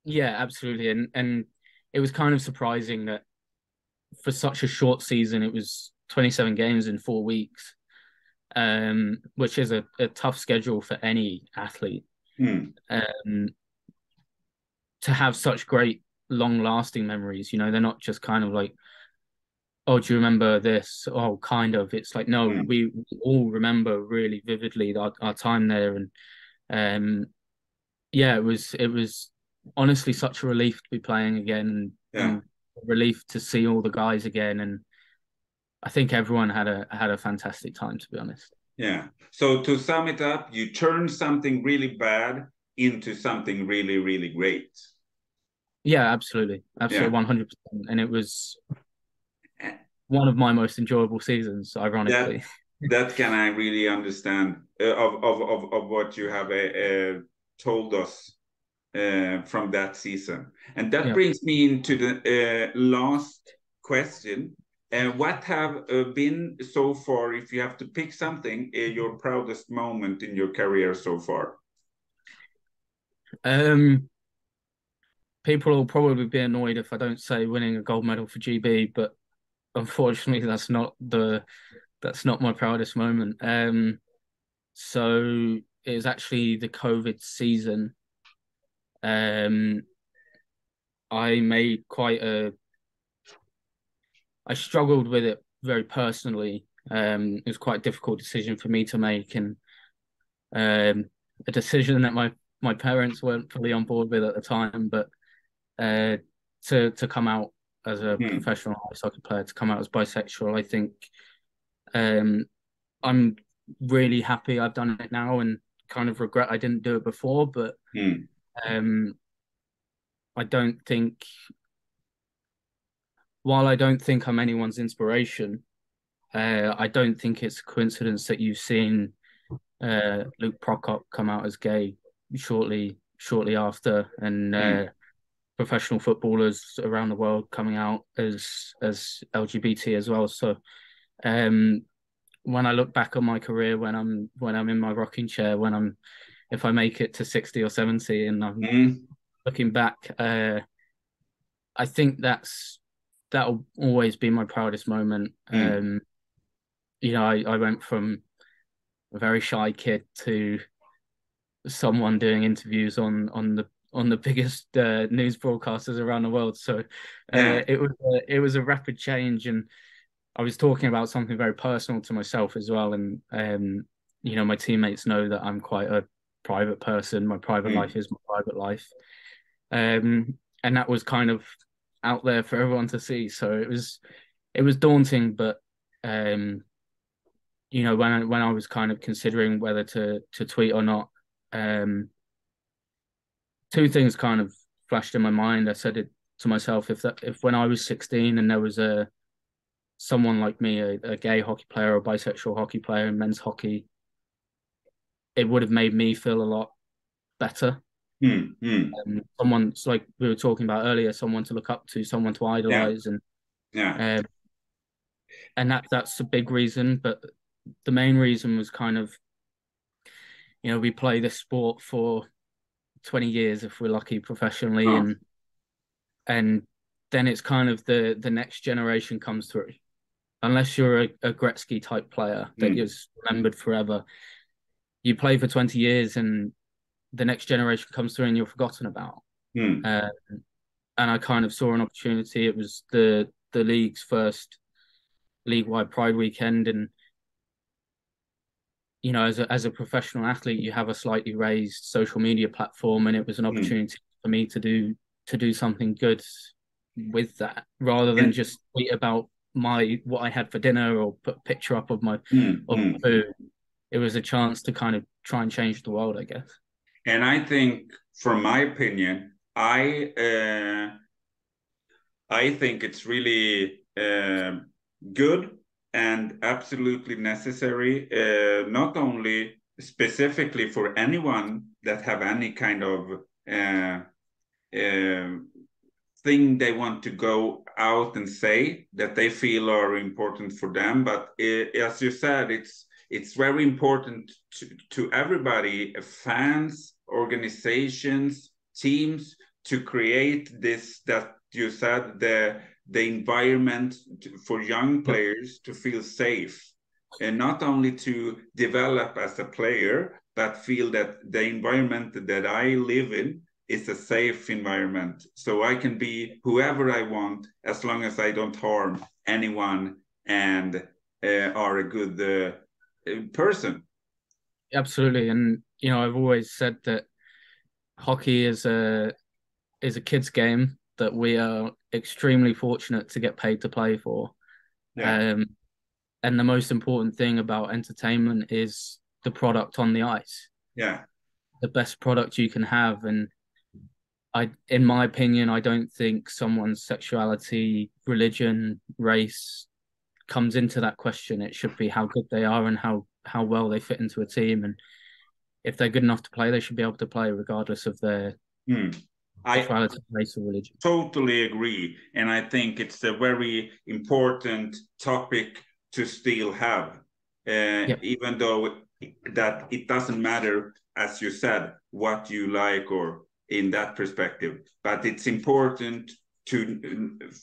Speaker 2: Yeah, absolutely. And it was kind of surprising that for such a short season, it was 27 games in 4 weeks, which is a tough schedule for any athlete. To have such great long-lasting memories, they're not just kind of like, "Oh, do you remember this?" "Oh, kind of." It's like, no, we all remember really vividly our time there. And it was honestly such a relief to be playing again, and a relief to see all the guys again. And I think everyone had a fantastic time, to be honest.
Speaker 1: So to sum it up, you turned something really bad into something really, really great.
Speaker 2: Yeah, absolutely. 100%. And it was one of my most enjoyable seasons, ironically.
Speaker 1: That can I really understand of what you have told us from that season. And that brings me into the last question. What have been so far, if you have to pick something, your proudest moment in your career so far?
Speaker 2: People will probably be annoyed if I don't say winning a gold medal for GB, but unfortunately, that's not my proudest moment. So it was actually the COVID season. I struggled with it very personally. It was quite a difficult decision for me to make, and a decision that my parents weren't fully on board with at the time. But to come out as a professional ice hockey player, to come out as bisexual, I think I'm really happy I've done it now, and kind of regret I didn't do it before. But I don't think, while I don't think I'm anyone's inspiration, I don't think it's a coincidence that you've seen Luke Prokop come out as gay shortly after, and professional footballers around the world coming out as LGBT as well. So when I look back on my career, when I'm in my rocking chair, if I make it to 60 or 70 and I'm looking back, I think that'll always be my proudest moment. I went from a very shy kid to someone doing interviews on on the biggest news broadcasters around the world. So
Speaker 1: Yeah.
Speaker 2: it was a rapid change, and I was talking about something very personal to myself as well. And you know, my teammates know that I'm quite a private person. My private life is my private life, and that was kind of out there for everyone to see. So it was daunting, but you know, when I was kind of considering whether to tweet or not, two things kind of flashed in my mind. I said it to myself, if when I was 16 and there was someone like me, a gay hockey player or bisexual hockey player in men's hockey, it would have made me feel a lot better. Someone, like we were talking about earlier, someone to look up to, someone to idolize, and that's a big reason. But the main reason was kind of, you know, we play this sport for 20 years if we're lucky professionally, and then it's kind of the next generation comes through. Unless you're a Gretzky type player that is remembered forever, you play for 20 years and the next generation comes through and you're forgotten about. And I kind of saw an opportunity. It was the league's first league-wide Pride weekend, and you know, as a professional athlete, you have a slightly raised social media platform, and it was an opportunity for me to do something good with that, rather than just tweet about what I had for dinner or put a picture up of my food. It was a chance to kind of try and change the world, I guess.
Speaker 1: And I think, from my opinion, I think it's really good and absolutely necessary, not only specifically for anyone that have any kind of thing they want to go out and say that they feel are important for them, but as you said, it's very important to everybody, fans, organizations, teams, to create this, that you said, the environment for young players to feel safe, and not only to develop as a player, but feel that the environment that I live in is a safe environment, so I can be whoever I want as long as I don't harm anyone and are a good person.
Speaker 2: Absolutely. And you know, I've always said that hockey is a kid's game that we are extremely fortunate to get paid to play for. And the most important thing about entertainment is the product on the ice. The best product you can have. And in my opinion, I don't think someone's sexuality, religion, race comes into that question. It should be how good they are and how well they fit into a team. And if they're good enough to play, they should be able to play regardless of their sexuality, race, or religion.
Speaker 1: Totally agree. And I think it's a very important topic to still have, even though that it doesn't matter, as you said, what you like or in that perspective, but it's important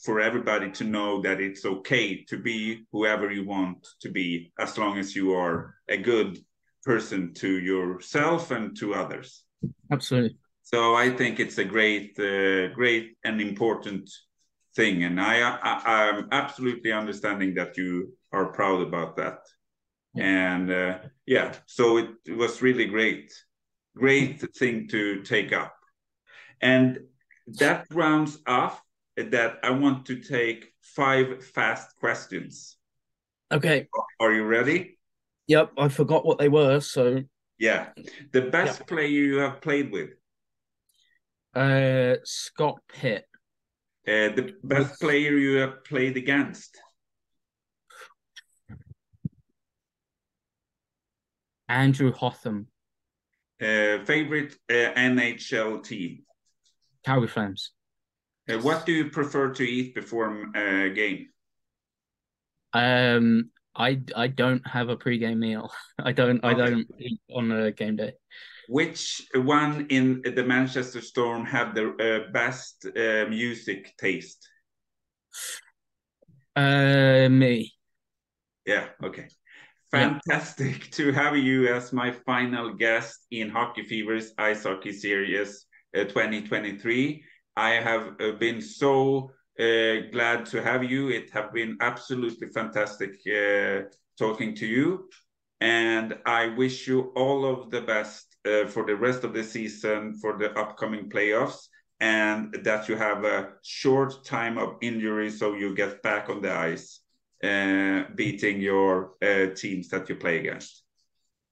Speaker 1: for everybody to know that it's okay to be whoever you want to be, as long as you are a good person to yourself and to others.
Speaker 2: Absolutely.
Speaker 1: So I think it's a great and important thing, and I'm absolutely understanding that you are proud about that. And so it was really great thing to take up. And that rounds off that. I want to take 5 fast questions.
Speaker 2: Okay.
Speaker 1: Are you ready?
Speaker 2: Yep, I forgot what they were, so...
Speaker 1: Yeah. The best player you have played with?
Speaker 2: Scott Pitt.
Speaker 1: The best player you have played against?
Speaker 2: Andrew Hotham.
Speaker 1: Favorite NHL team?
Speaker 2: Calgary Flames.
Speaker 1: What do you prefer to eat before a game?
Speaker 2: I don't have a pre-game meal. I don't eat on a game day.
Speaker 1: Which one in the Manchester Storm have the best music taste?
Speaker 2: Me.
Speaker 1: Yeah, okay. Fantastic to have you as my final guest in Hockeyfeber's Ice Hockey Series. 2023. I have been so glad to have you. It have been absolutely fantastic talking to you. And I wish you all of the best for the rest of the season, for the upcoming playoffs, and that you have a short time of injury so you get back on the ice, beating your teams that you play against.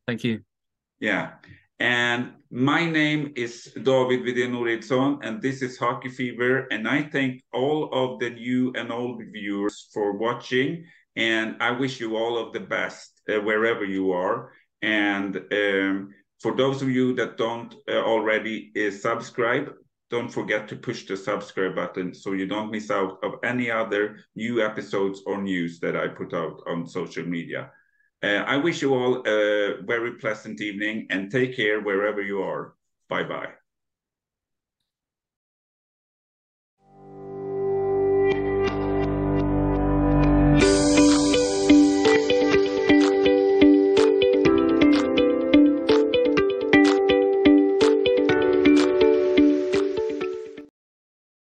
Speaker 2: Thank you.
Speaker 1: Yeah. And my name is David Widén-Noridsson, and this is Hockeyfeber. And I thank all of the new and old viewers for watching. And I wish you all of the best wherever you are. And for those of you that don't already subscribe, don't forget to push the subscribe button so you don't miss out of any other new episodes or news that I put out on social media. I wish you all a very pleasant evening and take care wherever you are. Bye-bye.